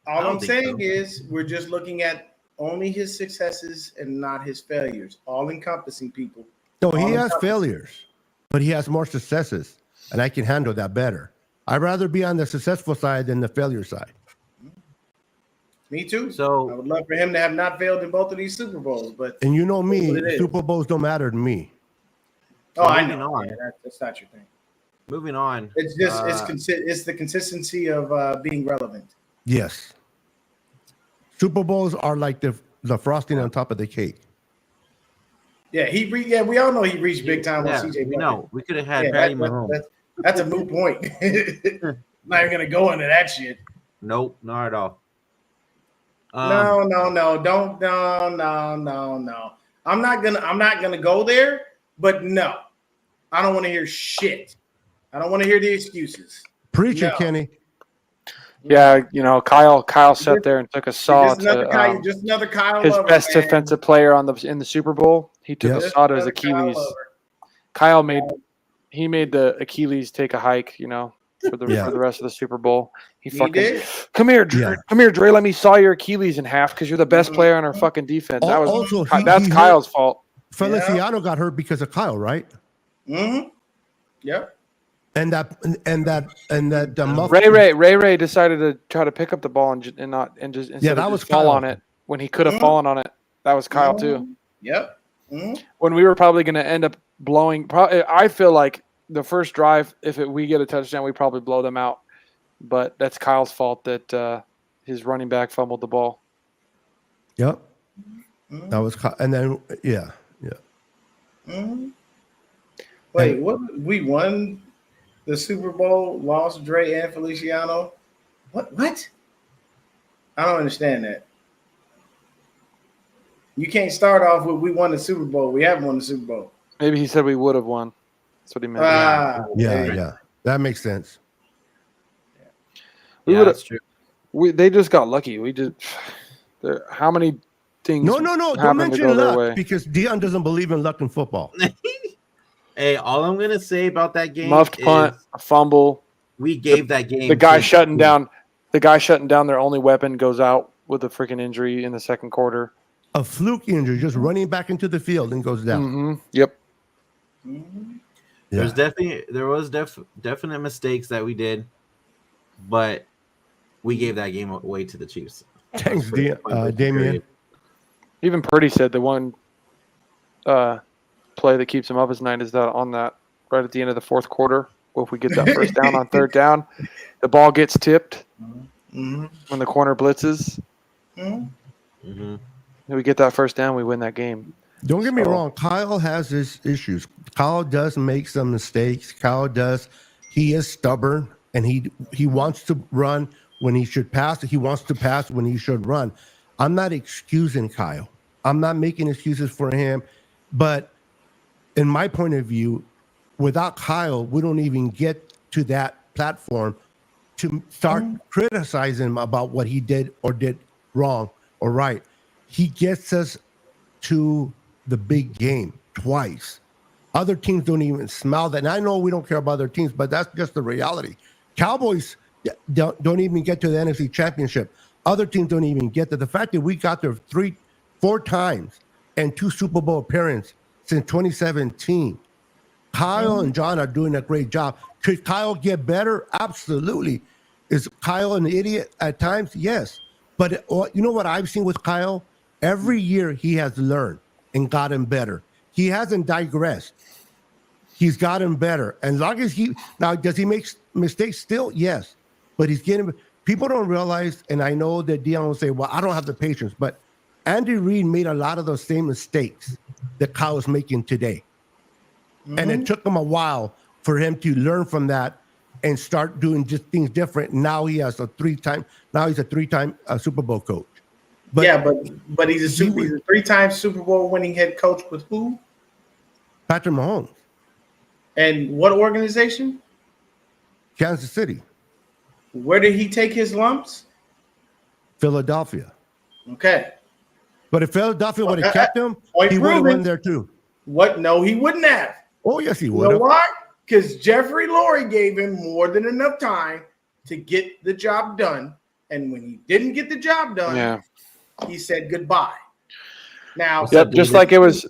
I all don't I'm think saying so. is we're just looking at only his successes and not his failures. All encompassing, people. No, he All has encompassing. failures, but he has more successes, and I can handle that better. I'd rather be on the successful side than the failure side. Me too. I So would love for him to have not failed in both of these Super Bowls, but And you know What me, it is. Super Bowls don't matter to me. I moving know. on. Yeah, that's not your thing. moving on. It's just Uh, it's the consistency of being relevant. Yes. Super Bowls are like the frosting on top of the cake. Yeah, we all know he reached big time yeah, with CJ. we Beathard. know. We could have had Yeah, Patty Mahomes. that's a moot point. Not even gonna go into that shit. Nope, not at all. No, don't, no. I'm not gonna go there. But no, I don't want to hear shit. I don't want to hear the excuses. Preach it, No. Kenny. Yeah, you know, Kyle sat there and took a saw Just another to just another Kyle his Lover, best man. defensive player in the Super Bowl. He took Yep. a Just saw to his another Kyle Achilles. Lover. Kyle made the Achilles take a hike, you know, for the Yeah. for the rest of the Super Bowl. He He fucking did. come here, Dre. Yeah. Come here, Dre. Let me saw your Achilles in half because you're the best player on our fucking defense. That was Also, that's he Kyle's fault. Feliciano got hurt because of Kyle, right? Mm-hmm. Yep. And that Ray decided to try to pick up the ball and just instead that of was just fall Kyle. on it when he could have fallen on it. That was Kyle too. Yep. Mhm. When we were probably going to end up blowing. I feel like the first drive, if we get a touchdown, we probably blow them out. But that's Kyle's fault that his running back fumbled the ball. Yep. Mhm. That was, and then, yeah. Mhm. Wait, what? We won the Super Bowl, lost Dre and Feliciano. What? I don't understand that. You can't start off with we won the Super Bowl. We haven't won the Super Bowl. Maybe he said we would have won. That's what he meant. Yeah. That makes sense. We Yeah, would've- that's true. They just got lucky. We did. How many things? No. Don't happened to mention go their luck way? because Dion doesn't believe in luck in football. Hey, all I'm gonna say about that game Muffed punt, is a fumble. we gave that game. The guy to- shutting down. The guy shutting down their only weapon goes out with a freaking injury in the second quarter. A fluke injury, just running back into the field and goes down. Mm-hmm. Yep. Mhm. There was definite mistakes that we did, but we gave that game away to the Chiefs. Thanks, Point blank Damien. period. Even Purdy said the one play that keeps him up at night is that on that right at the end of the fourth quarter. Well, if we get that first down on third down, the ball gets tipped Mhm. when the corner blitzes. Mhm. Mm-hmm. And we get that first down, we win that game. Don't get me So- wrong. Kyle has his issues. Kyle does make some mistakes. He is stubborn, and he wants to run when he should pass. He wants to pass when he should run. I'm not excusing Kyle. I'm not making excuses for him. But in my point of view, without Kyle, we don't even get to that platform to start criticizing him about what he did or did wrong or right. He gets us to the big game twice. Other teams don't even smell that. And I know we don't care about other teams, but that's just the reality. Cowboys don't even get to the NFC Championship. Other teams don't even get to the fact that we got there 4 times and 2 Super Bowl appearances since 2017. Kyle and John are doing a great job. Could Kyle get better? Absolutely. Is Kyle an idiot at times? Yes. But you know what I've seen with Kyle? Every year he has learned and gotten better. He hasn't digressed. He's gotten better. And as long as does he make mistakes still? Yes. But he's getting, people don't realize, and I know that Dion will say, well, I don't have the patience, but Andy Reid made a lot of those same mistakes that Kyle is making today. And it took him a while for him to learn from that and start doing just things different. Now he has he's a 3-time Super Bowl coach. But he's a 3-time Super Bowl winning head coach with who? Patrick Mahomes, And what organization? Kansas City, Where did he take his lumps? Philadelphia. Okay. But if Philadelphia would have kept him, point he would have proven. won there too. What? No, he wouldn't have. Oh, yes, he You would know have. why? Because Jeffrey Lurie gave him more than enough time to get the job done. And when he didn't get the job done, Yeah. he said goodbye. Now, Yep. Just like it was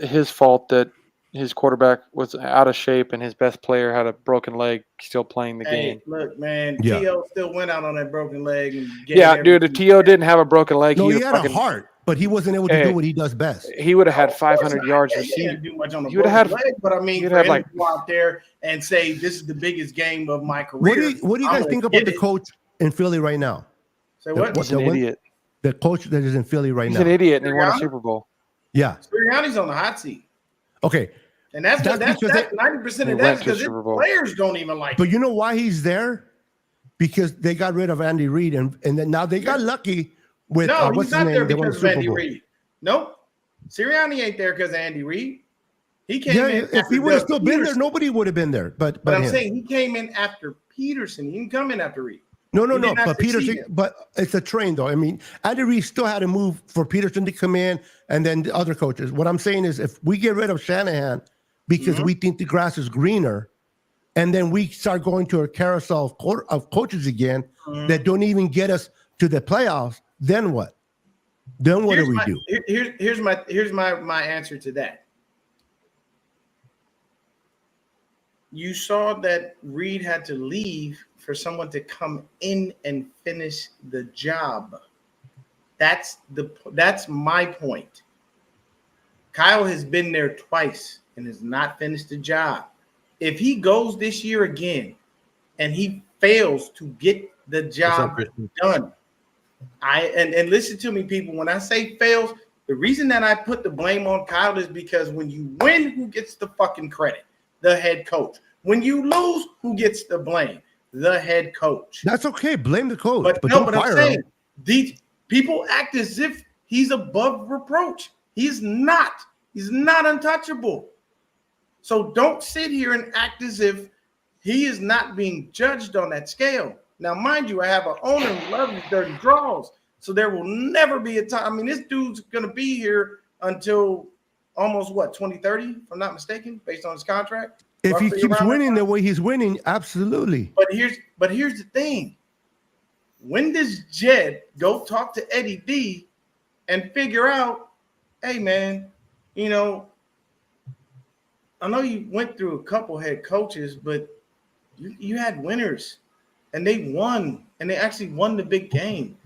his fault that his quarterback was out of shape and his best player had a broken leg still playing the game. look, man, Yeah. T.O. still went out on that broken leg. And gave Yeah, dude, the everything. T.O. didn't have a broken leg. No, he would've had a fucking- heart, but he wasn't able to Hey. do what he does best. He would have had Of course 500 not. yards He receiving. didn't do much on the He would've broken had- leg, but I mean, he'd for have him like- to go out there and say this is the biggest game of my career. What do you I'm guys gonna think about get the it. coach in Philly right now? Say what? He's an idiot. The coach that is in Philly right He's now. an idiot, and he won a Sirianni? Super Bowl. Yeah. Sirianni's on the hot seat. Okay. And that's That's because 90% They of went that's to because Super Bowl. players don't even like But it. you know why he's there? Because they got rid of Andy Reid, and then now they got lucky with No, what's he's his not name? there They won the because of Super Andy Bowl. Reid. Nope. Sirianni ain't there because of Andy Reid. He came Yeah, in. if after he would have Doug still been there, Peterson. nobody would have been there. But But I'm him. saying he came in after Peterson. He didn't come in after Reid. No. he did not But Peterson, succeed. but it's a train though. I mean, Andy Reid still had to move for Peterson to come in, and then the other coaches. What I'm saying is, if we get rid of Shanahan because we think the grass is greener, and then we start going to a carousel of coaches again that don't even get us to the playoffs, then what? Then what do we do? Here's my answer to that. You saw that Reid had to leave for someone to come in and finish the job. That's my point. Kyle has been there twice and has not finished the job. If he goes this year again and he fails to get the job done, and listen to me, people. When I say fails, the reason that I put the blame on Kyle is because when you win, who gets the fucking credit? The head coach. When you lose, who gets the blame? The head coach. That's okay. Blame the coach, But don't I'm fire saying him. these people act as if he's above reproach. He's not. He's not untouchable. So don't sit here and act as if he is not being judged on that scale. Now, mind you, I have an owner who loves his dirty draws. So there will never be a time. I mean, this dude's going to be here until almost 2030, if I'm not mistaken, based on his contract. If he Roughly keeps around winning that the way he's winning, absolutely. But here's the thing. When does Jed go talk to Eddie D and figure out, hey man, I know you went through a couple head coaches, but you had winners and they won, and they actually won the big game.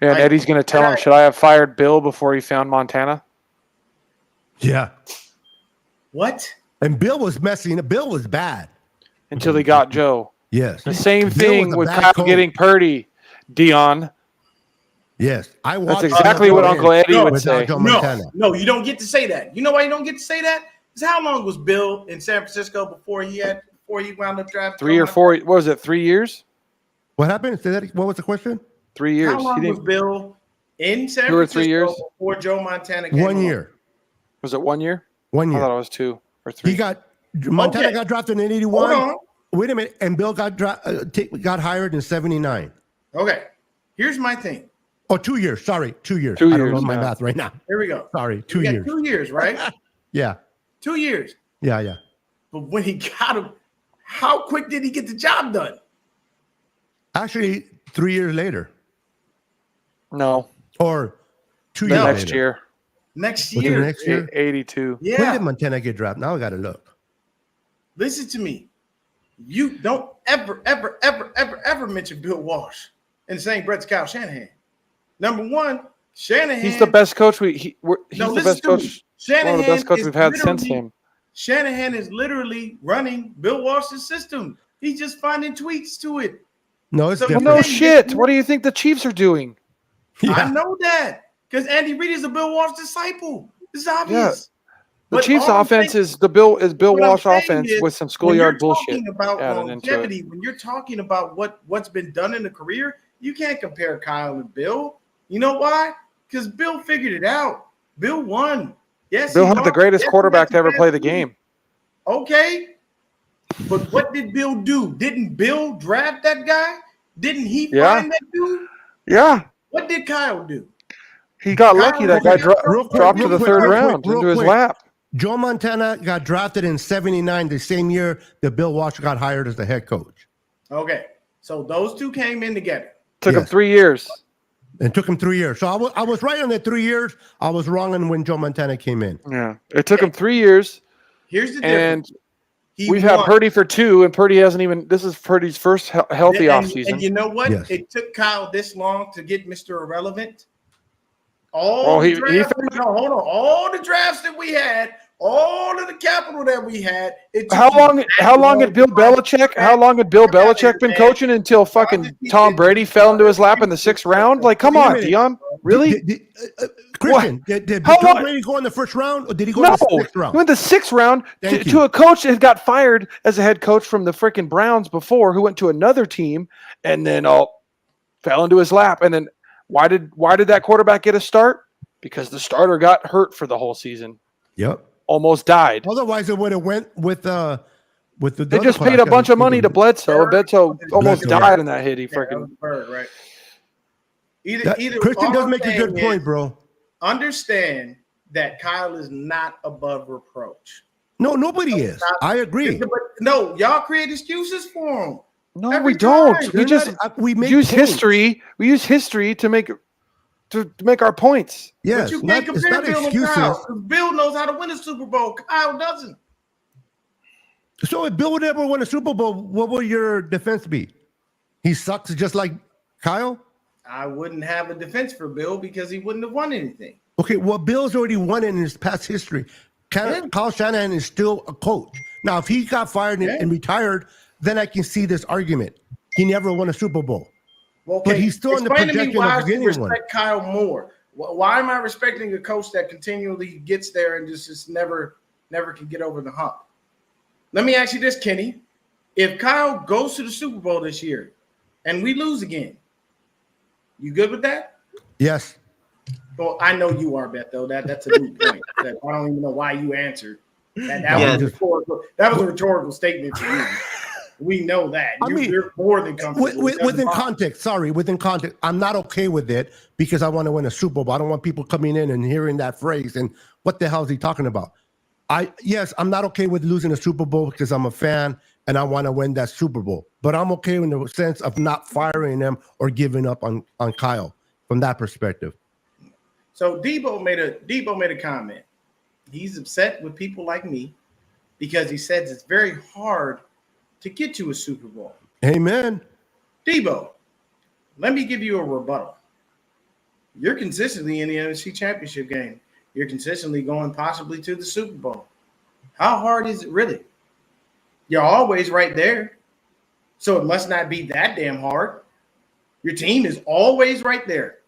Yeah, and Eddie's going to tell him, should I have fired Bill before he found Montana? Yeah. What? And Bill was messing. Bill was bad. Until he got Joe. Yes. The same Bill thing was a with bad Kyle coach. getting Purdy, Dion. Yes. I watched. That's exactly what Uncle Eddie would without say. Joe Montana. No, you don't get to say that. You know why you don't get to say that? Because how long was Bill in San Francisco before he wound up drafting? 3 or 4. What was it? 3 years? What happened? Say that. What was the question? 3 years. How long was Bill in San 2 or 3 Francisco years before Joe Montana came 1 along? year. Was it 1 year? 1 I year. thought it was 2 or 3. Montana got drafted in '81. Hold on. Wait a minute. And Bill got hired in '79. Okay. Here's my thing. Oh, 2 years. Sorry, 2 years. 2 I don't years, know my yeah. math right now. Here we go. Sorry, We 2 got years. 2 years, right? Yeah. 2 years. Yeah. But when he got him, how quick did he get the job done? Actually, 3 years later, No. or 2 The years next later. year. Next Was it year. the next year? 82. When Yeah. did Montana get drafted? Now I got to look. Listen to me. You don't ever mention Bill Walsh in the same breath as Kyle Shanahan. Number one, Shanahan. He's the best coach he's No, the listen best to coach. me. One Shanahan of the best coaches is we've had since literally- him. Shanahan is literally running Bill Walsh's system. He's just finding tweaks to it. No, it's So- Well, different. no shit. What do you think the Chiefs are doing? I Yeah. know that because Andy Reid is a Bill Walsh disciple. It's obvious. The But Chiefs' all I'm offense saying- is Bill what I'm Walsh saying offense is, with some when schoolyard you're bullshit. talking about added into it. longevity, when you're talking about what's been done in the career, you can't compare Kyle and Bill. You know why? Because Bill figured it out. Bill won. Yes, Bill he had the lost. greatest Yes, he quarterback had to ever the play the best team. game. Okay. But what did Bill do? Didn't Bill draft that guy? Didn't he Yeah. find that dude? Yeah. What did Kyle do? He got Kyle lucky. That was guy real quick, dropped to real the quick, third real round quick, into his real quick. lap. Joe Montana got drafted in '79, the same year that Bill Walsh got hired as the head coach. Okay. So those two came in together. Took him Yes. 3 years. It took him 3 years. So I was right on that 3 years. I was wrong on when Joe Montana came in. Yeah. It took him 3 years. Here's the And difference. He we've had won. Purdy for 2, and Purdy hasn't even. This is Purdy's first healthy And offseason. you know what? Yes. It took Kyle this long to get Mr. Irrelevant. Well, he Hold on. All the drafts that we had, all of the capital that we had. It took How you long? that How long had Bill to Belichick? How long had Bill Belichick been coaching until fucking Tom Brady fell into his lap in the 6th round? Like, come Wait a on, minute. Dion. Really? Christian, did How Tom long- Brady go in the first round or did he go No, in the sixth he round? went the 6th round Thank to you. a coach that got fired as a head coach from the freaking Browns before, who went to another team and then fell into his lap. And then why did that quarterback get a start? Because the starter got hurt for the whole season, Yep. almost died. Otherwise, it would have went with the. They just paid a bunch of money to Bledsoe. Bledsoe almost Bledsoe. died in that hit. He Yeah, that freaking was Bird, right? Either Christian all does I'm make a saying good is, point, bro. Understand that Kyle is not above reproach. No, nobody is. I agree. But no, y'all create excuses for him. No, Every we don't. time. We They're just not- we make use points. history. We use history to make our points. Yes, But you not, can't it's compare not Bill and excuses. Kyle. 'Cause Bill knows how to win a Super Bowl. Kyle doesn't. So if Bill would ever win a Super Bowl, what would your defense be? He sucks just like Kyle? I wouldn't have a defense for Bill because he wouldn't have won anything. Okay, well, Bill's already won it in his past history. Kyle Shanahan is still a coach. Now, if he got fired and retired, then I can see this argument. He never won a Super Bowl. Well, okay, but he's still in the explain to me projection why of I should getting one. respect Kyle more. Why am I respecting a coach that continually gets there and just never can get over the hump? Let me ask you this, Kenny. If Kyle goes to the Super Bowl this year and we lose again, you good with that? Yes. Well, I know you are, Beto. That's a moot point. I don't even know why you answered. That was a rhetorical statement for you. We know that. You're more than comfortable. Within context, I'm not okay with it because I want to win a Super Bowl. I don't want people coming in and hearing that phrase and what the hell is he talking about? I'm not okay with losing a Super Bowl because I'm a fan and I want to win that Super Bowl. But I'm okay in the sense of not firing them or giving up on Kyle from that perspective. So Debo made a comment. He's upset with people like me because he says it's very hard to get to a Super Bowl. Amen. Debo, let me give you a rebuttal. You're consistently in the NFC Championship game. You're consistently going possibly to the Super Bowl. How hard is it really? You're always right there. So it must not be that damn hard. Your team is always right there.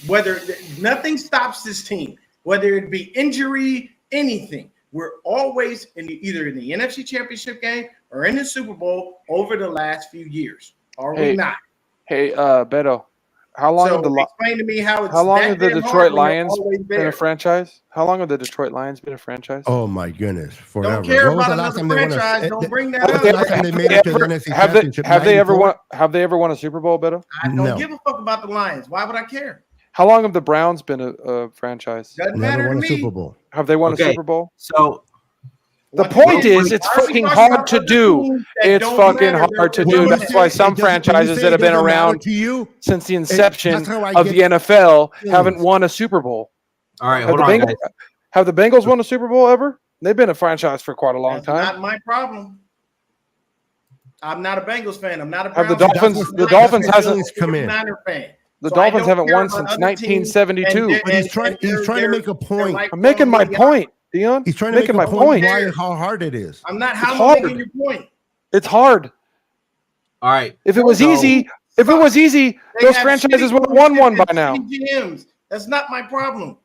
Whether nothing stops this team, whether it be injury, anything. We're always either in the NFC Championship game or in the Super Bowl over the last few years. Are we not? Hey, Beto, how long explain to me how long have the Detroit Lions been a franchise? How long have the Detroit Lions been a franchise? Oh my goodness, forever. Don't care about another franchise. Don't bring that up. Last time they made it to the NFC Championship. Have they ever won a Super Bowl, Beto? I don't give a fuck about the Lions. Why would I care? How long have the Browns been a franchise? Doesn't matter to me. Super Bowl. Have they won a Super Bowl? So the point is, it's fucking hard to do. It's fucking hard to do. That's why some franchises that have been around since the inception of the NFL haven't won a Super Bowl. All right, hold on, guys. Have the Bengals won a Super Bowl ever? They've been a franchise for quite a long time. Not my problem. I'm not a Bengals fan. I'm not a Browns fan. The Dolphins hasn't come in. The Dolphins haven't won since 1972. But he's trying to make a point. I'm making my point, Dion. He's trying to make my point. How hard it is. I'm not making your point. It's hard. All right. If it was easy, those franchises would have won one by now. GMs. That's not my problem.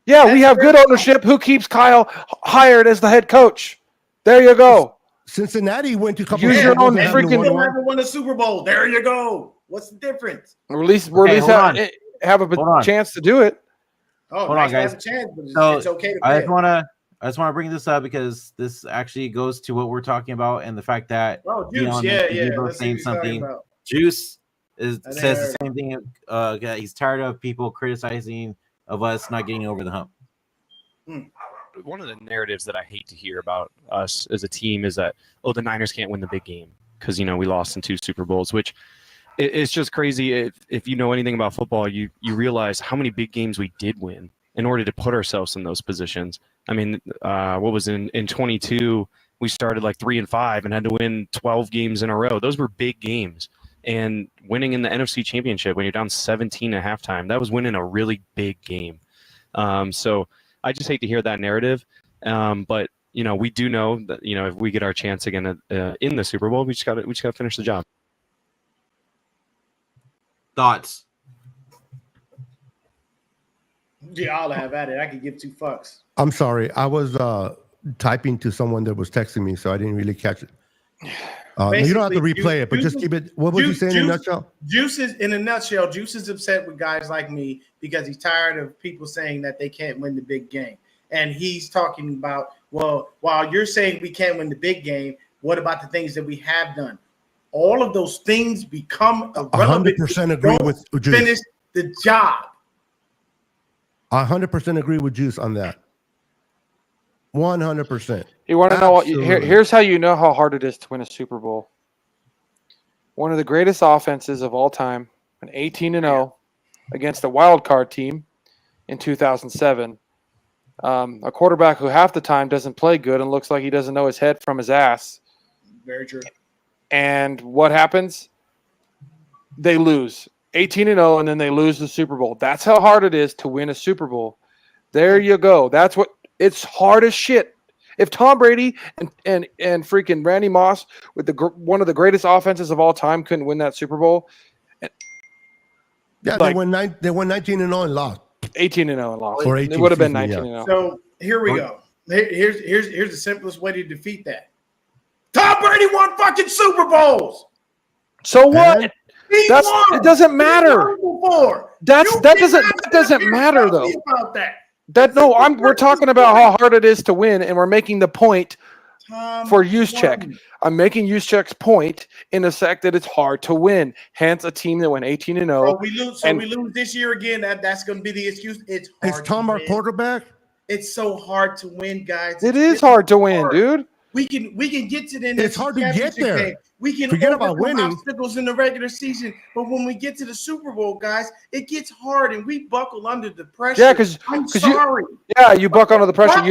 Yeah, we have good ownership. Who keeps Kyle hired as the head coach? There you go. Cincinnati went to a couple. Use your own freaking. Never won a Super Bowl. There you go. What's the difference? Or at least have a chance to do it. Oh, hold on, guys. Have a chance, but so it's okay to I just want to bring this up because this actually goes to what we're talking about and the fact that Juice, Let's saying something. Juice says the same thing. He's tired of people criticizing of us not getting over the hump. One of the narratives that I hate to hear about us as a team is that, the Niners can't win the big game because, we lost in 2 Super Bowls, which it's just crazy. If you know anything about football, you realize how many big games we did win in order to put ourselves in those positions. I mean, what was in 22, we started like 3-5 and had to win 12 games in a row. Those were big games. And winning in the NFC Championship when you're down 17 at halftime, that was winning a really big game. So I just hate to hear that narrative. But we do know that if we get our chance again in the Super Bowl, we just got to finish the job. Thoughts? Yeah, I'll have at it. I could give 2 fucks. I'm sorry. I was typing to someone that was texting me, so I didn't really catch it. You don't have to replay it, but just keep it. What was you saying in a nutshell? Juice is upset with guys like me because he's tired of people saying that they can't win the big game. And he's talking about, well, while you're saying we can't win the big game, what about the things that we have done? All of those things become irrelevant. 100% agree with Juice. Finish the job. 100% agree with Juice on that. 100%. You want to know what? Here's how you know how hard it is to win a Super Bowl. One of the greatest offenses of all time, an 18-0 against a wild card team in 2007. A quarterback who half the time doesn't play good and looks like he doesn't know his head from his ass. Very true. And what happens? They lose. 18-0, and then they lose the Super Bowl. That's how hard it is to win a Super Bowl. There you go. That's what it's hard as shit. If Tom Brady and freaking Randy Moss with one of the greatest offenses of all time couldn't win that Super Bowl, Yeah, Like- they won 19-0 and lost. 18-0 and lost. Or It 18, would have been excuse me, 19-0. So here we go. Here's the simplest way to defeat that. Tom Brady won fucking Super Bowls. So what? And- He That's won. it. Doesn't He matter. won before. That You doesn't cannot doesn't sit matter here and though. tell me about that. We're talking about how hard it is to win, and we're making the point Tom for Juszczyk. won. I'm making Juszczyk's point in the fact that it's hard to win. Hence, a team that went 18-0. So we lose. So And- we lose this year again. That's going to be the excuse. It's Is hard. Tom to our win. quarterback? It's so hard to win, guys. It is hard to win, dude. We can get to the It's hard to get championship there. game. We can Forget about overcome winning. obstacles in the regular season, but when we get to the Super Bowl, guys, it gets hard and we buckle under the pressure. Yeah, because I'm you sorry. you buck under the pressure. What?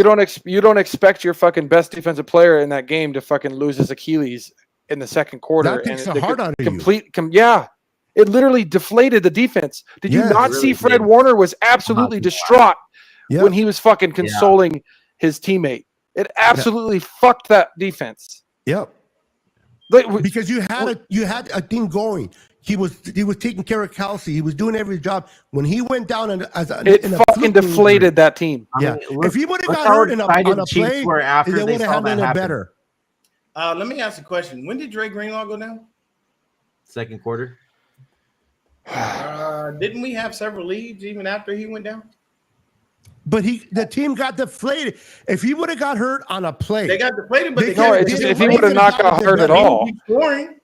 You don't expect your fucking best defensive player in that game to fucking lose his Achilles in the second quarter. That takes and the heart out of you. Yeah, it literally deflated the defense. Did you Yeah, not it see really Fred did. Warner was absolutely distraught Yeah. when he was fucking consoling his teammate? It absolutely fucked that defense. Yep. Like, Because you had a thing going. He was taking care of Kelsey. He was doing every job. When he went down in a fucking fluke deflated injury, that team. Yeah. mean, If he would have look got how hurt on excited a Chiefs play, were after they they would have saw that handled it happen. better. Let me ask a question. When did Dre Greenlaw go down? Second quarter. Didn't we have several leads even after he went down? But the team got deflated. If he would have got hurt on a play, They got deflated, but They they No, got it's just if he would have not got hurt at all. Scoring.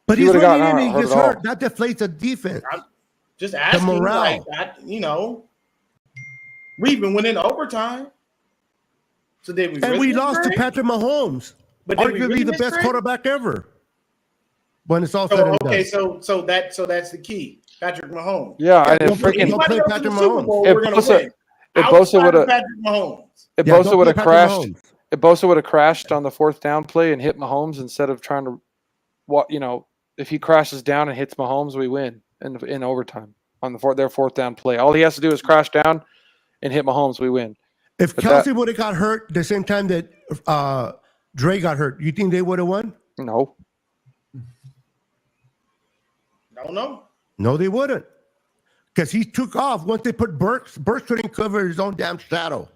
but he he's would've running gotten in and he hurt gets at all. hurt. That deflates the defense. Just asking, morale. like that, we even went into overtime. So did we? And really we miss lost to Dre? Patrick Mahomes, But did we arguably really the miss best Dre? quarterback ever. When it's all said So and okay, done. so that's the key. Patrick Mahomes. Yeah, and Don't if play- freaking don't play Anybody else in Patrick the Super Mahomes. Bowl, If we're gonna Bosa- win. if Outside Bosa of would have Patrick Mahomes. if Yeah, Bosa don't would have play Patrick crashed, Mahomes. if Bosa would have crashed on the fourth down play and hit Mahomes instead of trying to, if he crashes down and hits Mahomes, we win in overtime on their fourth down play. All he has to do is crash down and hit Mahomes, we win. If But Kelsey would have got hurt the same time that Dre got hurt, you think they would have won? No, Don't know. No, they wouldn't. Because he took off once they put Burks. Burks couldn't cover his own damn shadow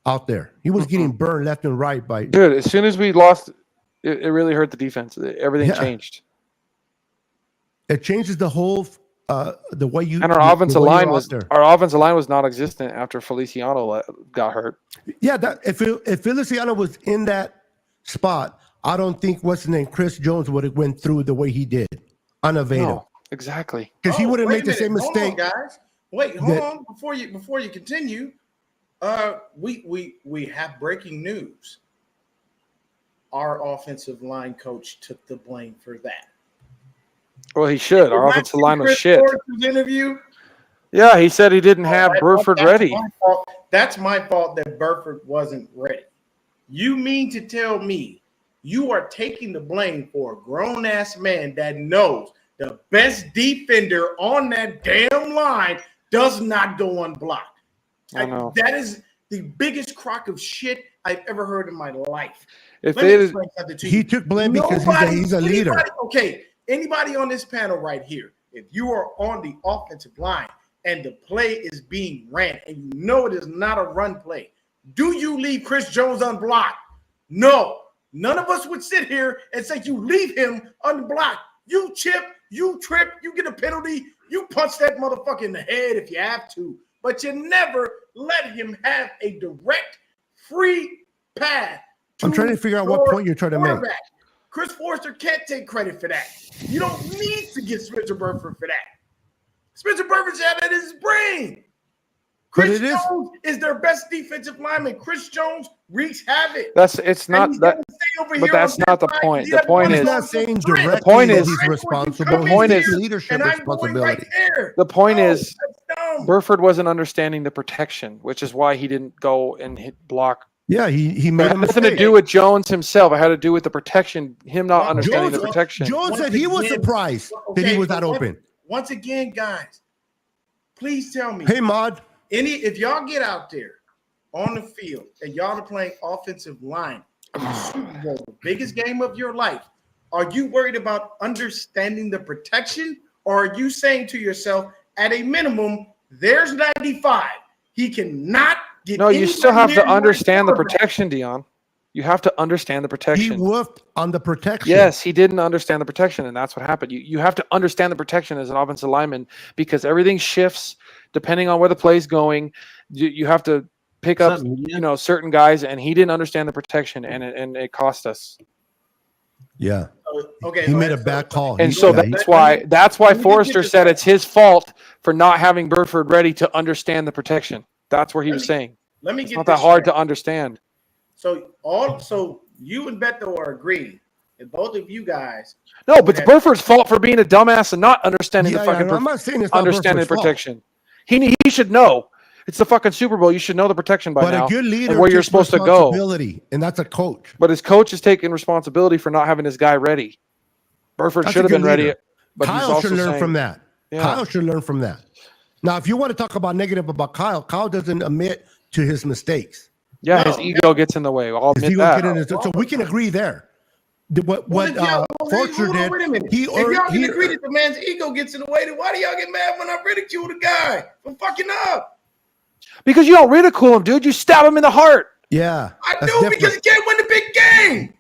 out there. He was getting burned left and right by. dude. As soon as we lost, it really hurt the defense. Everything Yeah. changed, It changes the whole the way you. and the our offensive way you're line out was there. non-existent after Feliciano got hurt. Yeah, if Feliciano was in that spot, I don't think what's his name, Chris Jones, would have went through the way he did, unevaded, No, exactly. because he would have wait made a the same minute. Hold on, mistake. guys. Wait, hold that- on before you continue. We have breaking news. Our offensive line coach took the blame for that. Well, he should. Our offensive line was Chris shit. Forrest's interview. Yeah, he said he didn't have Burford That's ready. my fault. That's my fault that Burford wasn't ready. You mean to tell me you are taking the blame for a grown ass man that knows the best defender on that damn line does not go unblocked? I know. That is the biggest crock of shit I've ever heard in my life. If Let me they explain something to you. He took blame because he's a leader. Anybody on this panel right here, if you are on the offensive line and the play is being ran and you know it is not a run play, do you leave Chris Jones unblocked? No. None of us would sit here and say you leave him unblocked. You chip, you trip, you get a penalty, you punch that motherfucker in the head if you have to, but you never let him have a direct, free path. I'm trying to figure out what point you're trying to make. quarterback. Chris Forrester can't take credit for that. You don't need to get Spencer Burford for that. Spencer Burford's had it in his brain. But Chris it is- Jones is their best defensive lineman. Chris Jones wreaks havoc. it's not And he's that. gonna stay over but here that's on this not the side. point. He The doesn't point wanna is- He's go not to saying the rim. directly point that is- he's Right, responsible. when you The come point in is- here leadership and I'm going responsibility. right there. The point No, is, that's dumb. Burford wasn't understanding the protection, which is why he didn't go and hit block. Yeah, he It made a had nothing to mistake. do with Jones himself. It had to do with the protection, him not Well, understanding Jones- the protection. Jones Once said he was again- surprised that he was not but open. once again, guys, please tell me. Hey, Mod. If y'all get out there on the field and y'all are playing offensive line in the Super Bowl, the biggest game of your life, are you worried about understanding the protection, or are you saying to yourself, at a minimum, there's 95. He cannot get. No, you still anywhere have near to my understand the quarterback. protection, Dion. You have to understand the He protection. woofed on the protection. Yes, he didn't understand the protection, and that's what happened. You have to understand the protection as an offensive lineman because everything shifts depending on where the play's going. You have to pick up, certain guys, and he didn't understand the protection, and it cost us. Yeah. Okay, He made a bad call. And so that's why let me Forrester get said this it's his fault for not having Burford ready to understand the protection. That's where he was saying. Let me It's get not this that hard straight. to understand. So you and Beto are agreeing, and both of you guys. No, but it's Burford's fault for being a dumbass and not understanding the fucking I'm not saying it's not understanding the Burford's fault. protection. He should know. It's the fucking Super Bowl. You should know the protection by But now a good leader and where you're takes supposed to go. responsibility, and that's a coach. But his coach is taking responsibility for not having his guy ready. Burford That's should a have been good ready. leader. But he's Kyle also should learn saying, from that. Yeah. Kyle should learn from that. Now, if you want to talk about negative about Kyle, Kyle doesn't admit to his mistakes. Yeah, No, his ego gets in the way. I'll His admit ego that. get in his- so we can agree there. What Well, Forster hold on, did, wait a minute. he If y'all earned. can He, agree that the man's ego gets in the way, then why do y'all get mad when I ridicule the guy for fucking up? Because you don't ridicule him, dude. You stab him in the heart. yeah, I that's do different. because he can't win the big game.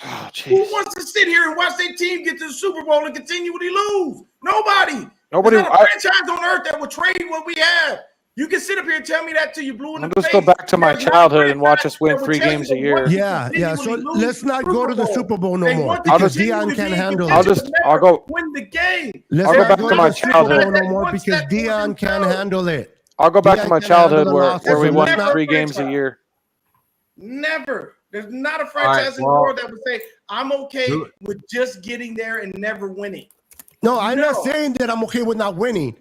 Oh, Who jeez. wants to sit here and watch their team get to the Super Bowl and continually lose? Nobody. Nobody. There's not a franchise on earth that would trade what we have. You can sit up here and tell me that till you blue in I'll the just face. go back to my There's not a childhood and watch franchise us win that would 3 tell games you a year. what to Yeah. So continually lose let's not go to the Super Bowl no They more want to because continue Dion to can't be in handle I'll it. contention just- to I'll go- win the game. Let's I'll go not back go to my the Super childhood. Bowl no more because Dion can't handle it. I'll go back to Dion my can't handle childhood the where losses. we So won let's not- 3 games a year. Never. There's not a franchise in the well- world that would say, I'm okay Do it. with just getting there and never winning. No, I'm not No. saying that I'm okay with not winning.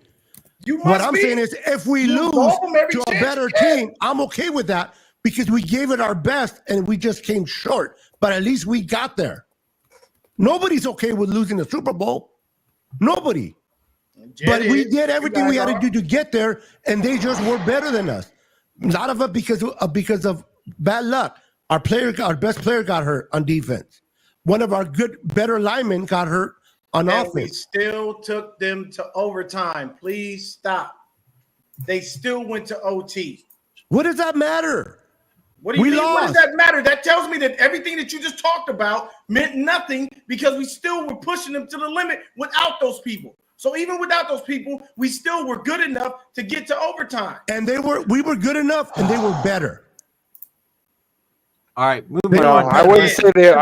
You must What I'm be. saying is, if we You lose involve them every to a chance better you get. team, I'm okay with that because we gave it our best and we just came short. But at least we got there. Nobody's okay with losing the Super Bowl. Nobody. But we did everything we had to do to get there, and they just were better than us. A lot of it because of bad luck. Our best player got hurt on defense. One of our better linemen got hurt on And we offense. still took them to overtime. Please stop. They still went to OT. What does that matter? What do you We mean? What lost. does that matter? That tells me that everything that you just talked about meant nothing because we still were pushing them to the limit without those people. So even without those people, we still were good enough to get to overtime. And we were good enough, and they were better. All right, They moving were on. I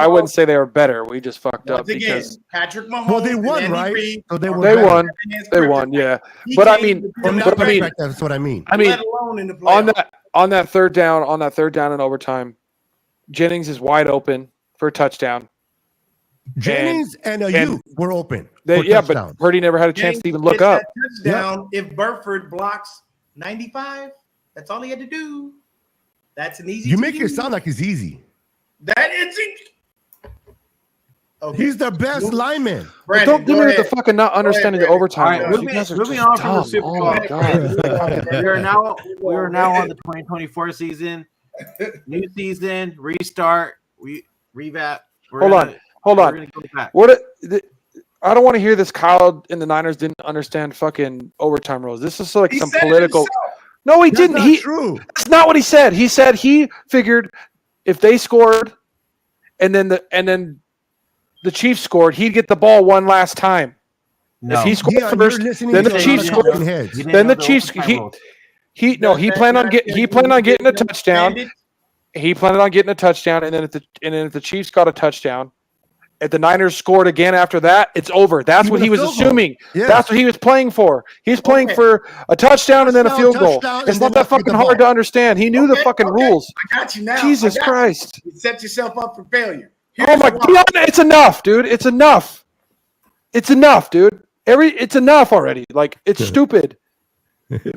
wouldn't say they were better. We just fucked up Once again, because Patrick Mahomes. Well, they and won, Andy right? Reid So they are were they better. won. against They kryptonite. won, yeah. He But I came mean, to From do that but I mean- perspective, that's what I mean. I mean, let alone in the playoffs. on that third down in overtime, Jennings is wide open for a touchdown. Jennings and Ayuk were open. for But touchdowns. Purdy never had a chance to even look Gets up. that touchdown if Burford blocks 95. That's all he had to do. That's an easy. You make to it do. sound like it's easy. That is it. Okay. He's the best Move- lineman. But Brandon, don't give go me with the ahead. fucking not understanding the Brandon. overtime. All right, rules. moving- You guys are moving just on from the dumb. Super Oh Bowl. my god. we are now on the 2024 season, new season, restart, revamp. Hold on. We're gonna go back. I don't want to hear this. Kyle and the Niners didn't understand fucking overtime rules. This is like He some said it political. himself. No, he That's didn't. not true. That's not what he said. He said he figured if they scored, and then the Chiefs scored, he'd get the ball one last time. No, If he scored Dion, first, you're listening then to the a Chiefs lot of scored. talking heads. You didn't Then know the Chiefs. overtime rules. He planned on getting a touchdown. He planned on getting a touchdown, and then if the Chiefs got a touchdown, if the Niners scored again after that, it's over. That's what Even he a was field goal. assuming. Yeah. That's what he was playing for. He's playing Okay. for a touchdown and then a field goal. Touchdown, It's and not then that not get the fucking hard ball. to understand. He knew the Okay, fucking okay. rules. I got you now. Jesus I got Christ. You set yourself up for failure. Oh Here's my why. God, it's enough, dude. It's enough. It's enough, dude. It's enough already. Like, it's stupid.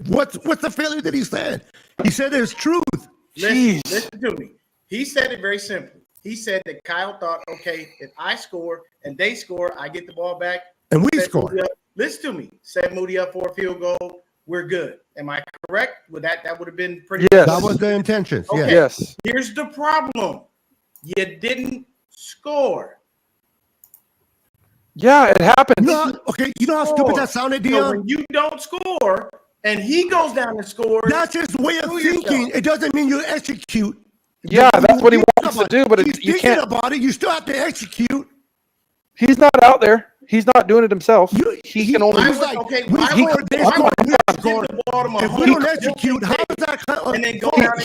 What's the failure that he said? He said it's truth. Jeez. Listen to me. He said it very simply. He said that Kyle thought, okay, if I score and they score, I get the ball back. And we Set scored. me up listen to me. Set Moody up for a field goal. We're good. Am I correct? Would that would have been pretty? Yes. That was the intentions. Okay. Yes. Yes. Here's the problem. You didn't score. Yeah, it happens. You know how stupid that sounded, So Dion? when you don't score and he goes down and scores, That's his way of Do thinking. yourself. It doesn't mean you execute. Yeah, that's what he Think wants to about do, but He's you thinking can't. about it. You still have to execute. He's not out there. He's not doing it himself. He can only. I He's would- like, okay, we why scored would- this why one, would we you scored. give the ball to If we Mahomes don't execute, how is that? and then go He, down and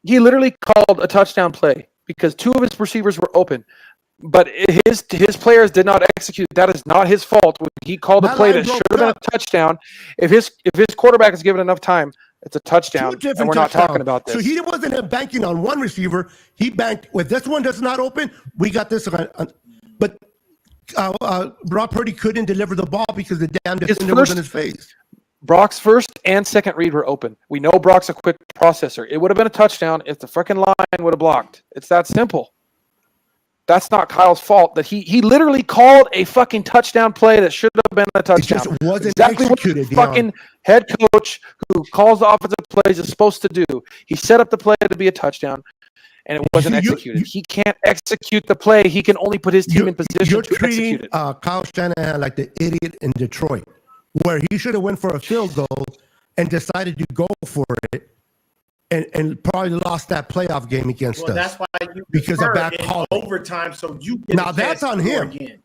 he literally called a touchdown play because two of his receivers were open, but his players did not execute. That is not his fault. He called a My play line that broke should have been up. a touchdown. If his quarterback is given enough time, it's a touchdown, Two different and we're not touchdowns. talking about this. So he wasn't banking on one receiver. He banked with this one that's not open. We got this one. But Brock Purdy couldn't deliver the ball because the damn defender was in his face. Brock's first and second read were open. We know Brock's a quick processor. It would have been a touchdown if the freaking line would have blocked. It's that simple. That's not Kyle's fault. That he literally called a fucking touchdown play that should have been a It touchdown. just wasn't Exactly what the executed. Dion. fucking head coach who calls the offensive plays is supposed to do. He set up the play to be a touchdown, and it wasn't You- executed. He can't execute the play. He can only put his team in position You're to execute treating it. Kyle Shanahan like the idiot in Detroit, where he should have went for a field goal and decided to go for it, and probably lost that playoff game against well, us. that's why you Because of defer bad in calling. overtime, so you get Now a that's chance on to score him. Again.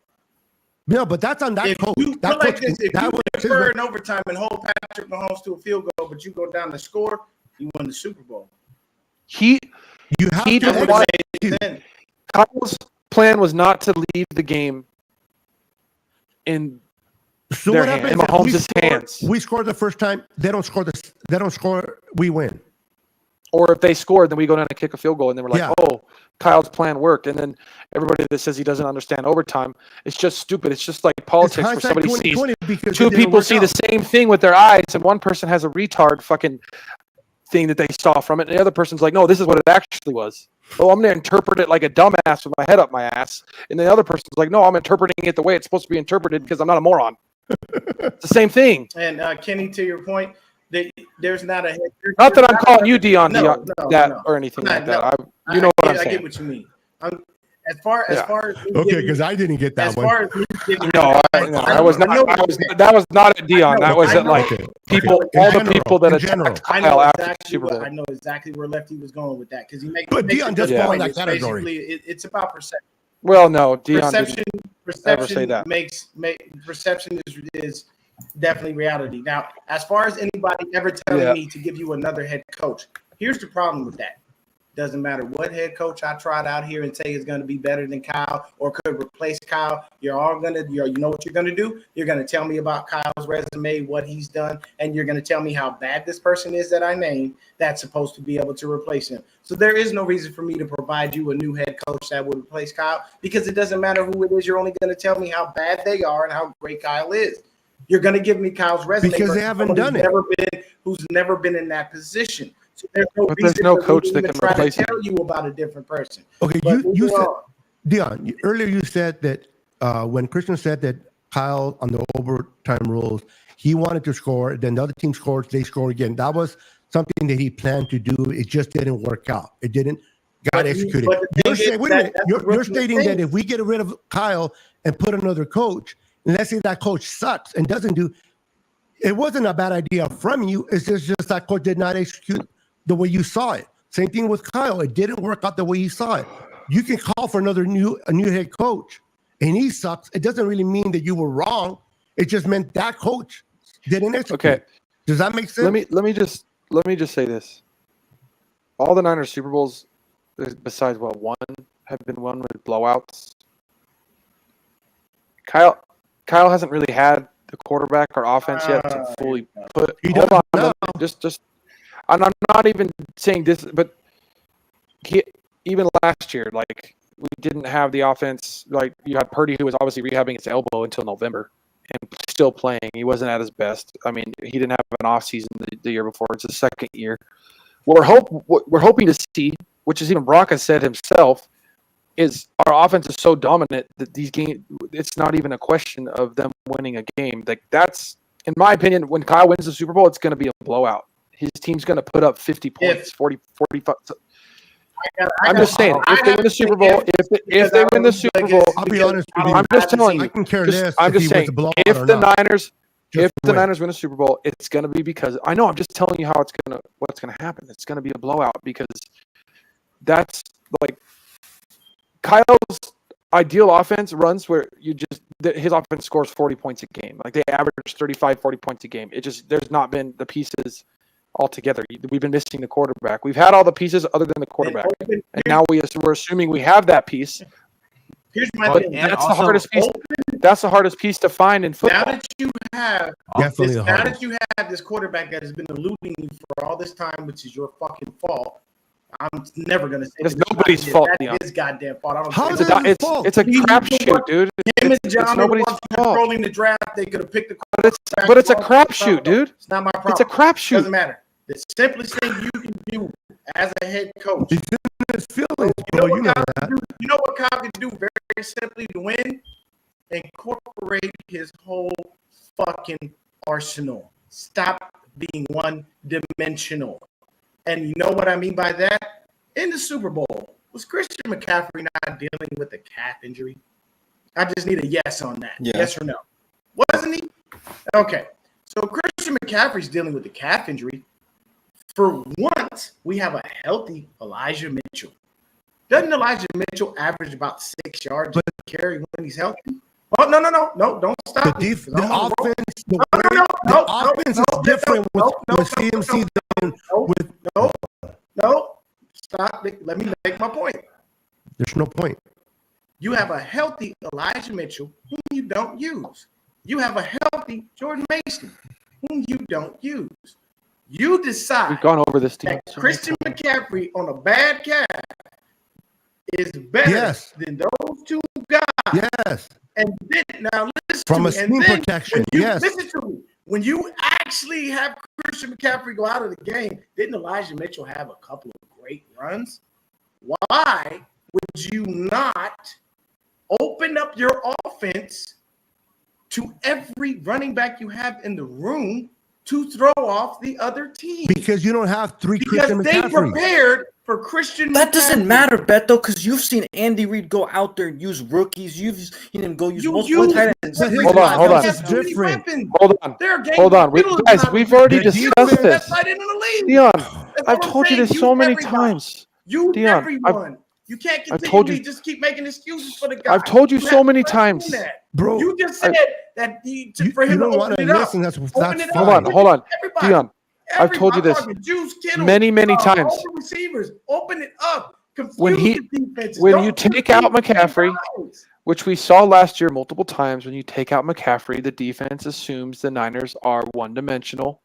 No, but that's on that If coach. you That feel like coach. this, if that you was his defer way. in overtime and hold Patrick Mahomes to a field goal, but you go down to score, you won the Super Bowl. He You have he to didn't would want- execute. Then Kyle's plan was not to leave the game in So their what hand, happens in if we Mahomes' score- hands. We score the first time. They don't score. They don't score. We win. Or if they scored, then we go down and kick a field goal, and then we're like, Yeah. "Oh, Kyle's plan worked." And then everybody that says he doesn't understand overtime, it's just stupid. It's just like It's politics, where hindsight somebody sees 2020 because two it didn't people work see the out. same thing with their eyes, and one person has a retard fucking thing that they saw from it, and the other person's like, "No, this is what it actually was." Oh, I'm gonna interpret it like a dumbass with my head up my ass, and the other person's like, "No, I'm interpreting it the way it's supposed to be interpreted because I'm not a moron." It's the same thing. and Kenny, to your point, there's not a Not that I'm calling you Dion, No, Dion no, that no. or anything I'm like not- that. You know what I'm I saying? get what you mean. As far Yeah. as me Okay, giving- because I didn't get that as one. far as me giving- No, I was not. know I what was. you're saying. That was not at Dion. I know, That was I at know. like Okay. people, In all the general, people that in general. attacked I know Kyle after exactly Super what Bowl. I know exactly where Lefty was going with that because he makes. But makes Dion a just good fall in point. that It's category. basically- it's about perception. Well, no, Dion Perception, didn't. perception that. perception is definitely reality. Now, as far as anybody ever telling Yeah. me to give you another head coach, here's the problem with that. Doesn't matter what head coach I trot out here and say is going to be better than Kyle or could replace Kyle. You're all gonna, you know what you're gonna do? You're gonna tell me about Kyle's resume, what he's done, and you're gonna tell me how bad this person is that I named that's supposed to be able to replace him. So there is no reason for me to provide you a new head coach that would replace Kyle because it doesn't matter who it is. You're only gonna tell me how bad they are and how great Kyle is. You're gonna give me Kyle's resume Because they versus haven't someone done it. who's never been in that position. So there's no But there's reason no for me coach to that even can try to replace him. tell you about a different person. Okay, But you moving said, on. Dion, earlier you said that when Christian said that Kyle on the overtime rules, he wanted to score, then the other team scores, they score again. That was something that he planned to do. It just didn't work out. It didn't got But executed. but the You're thing saying, is wait a that minute, that's you're, the you're rookie stating thing. that if we get rid of Kyle and put another coach, and let's say that coach sucks and doesn't do, it wasn't a bad idea from you. It's just that coach did not execute the way you saw it. Same thing with Kyle. It didn't work out the way he saw it. You can call for a new head coach, and he sucks. It doesn't really mean that you were wrong. It just meant that coach didn't execute. Okay. Does that make sense? Let me just say this. All the Niners Super Bowls, besides one, have been won with blowouts. Kyle hasn't really had the quarterback or offense yet to fully put. He Hold does on, now. just. And I'm not even saying this, but even last year, like we didn't have the offense. Like you had Purdy, who was obviously rehabbing his elbow until November and still playing. He wasn't at his best. I mean, he didn't have an off season the year before. It's his second year. What we're hoping to see, which is even Brock has said himself, is our offense is so dominant that these games, it's not even a question of them winning a game. Like that's, in my opinion, when Kyle wins the Super Bowl, it's going to be a blowout. His team's going to put up 50 points, 40, 45. I'm just saying, if they win the Super Bowl, if they win the Super Bowl, I'll be honest with you. I'm just telling I you. can care less I'm if just he saying, wins the blowout if or the not. Niners, Just if the win. Niners win a Super Bowl, it's going to be because I know. I'm just telling you how what's going to happen. It's going to be a blowout because that's like Kyle's ideal offense runs where his offense scores 40 points a game. Like they average 35, 40 points a game. It just there's not been the pieces altogether. We've been missing the quarterback. We've had all the pieces other than the quarterback, and now we're assuming we have that piece. Here's my But thing. that's also- the hardest piece. That's the hardest piece to find in Now football. that you have Definitely the now hardest. that you have this quarterback that has been eluding you for all this time, which is your fucking fault. I'm never gonna say It's that nobody's fault, That's Dion. his goddamn fault. I don't How care. is it his fault? It's a crapshoot, dude. Him and It's John nobody's was fault. controlling the draft. They could have picked the But it's a crapshoot, dude. It's not my problem. It's a crapshoot. Doesn't matter. The simplest thing you can do as a head coach. He's in his feelings, bro. You know that. You know what Kyle can do very simply to win? Incorporate his whole fucking arsenal. Stop being one-dimensional. And you know what I mean by that? In the Super Bowl, was Christian McCaffrey not dealing with a calf injury? I just need a yes on that. Yeah. Yes or no? Wasn't he? Okay. So Christian McCaffrey's dealing with a calf injury. For once, we have a healthy Elijah Mitchell. Doesn't Elijah Mitchell average about 6 yards a carry when he's healthy? Oh, no, don't The, stop. me, 'cause the I'm gonna roll. offense, the, No, way, no, the no, offense no, is different no, with CMC than no, with. No, stop. Let me make my point. There's no point. You have a healthy Elijah Mitchell whom you don't use. You have a healthy Jordan Mason whom you don't use. You decide We've gone over this team. that Christian McCaffrey on a bad calf is better Yes. than those two guys. Yes. And then now listen From to a me. And screen then protection, when you, yes. Listen to me. When you actually have Christian McCaffrey go out of the game, didn't Elijah Mitchell have a couple of great runs? Why would you not open up your offense to every running back you have in the room to throw off the other team? Because you don't have three Because Christian they McCaffrey. prepared for Christian That doesn't McCaffrey. matter, Beto, because you've seen Andy Reid go out there and use rookies. You've seen him go use You multiple use tight ends. But his Hold on, hold on. offense is Too many different. weapons. Hold on. There are games Hold on. Kittle is Guys, not we've already The discussed defense- this. best tight end in the league. Dion, That's I've what I'm told you saying. this so Use many everybody. times. Use Dion, everyone. You can't I've continually told you- just keep making excuses for the guy. I've told you so have many to times. do that. Bro, You just said that for you him to don't want open to it up. listen. That's Open that's it up. fine. Hold on. Everybody. Dion, I've told you Everybody. this I'm talking Juice, Kittle, many times. Open receivers. Open it up. Confuse When he- the defenses. when Don't you do take out these McCaffrey, guys. which we saw last year multiple times, when you take out McCaffrey, the defense assumes the Niners are one-dimensional,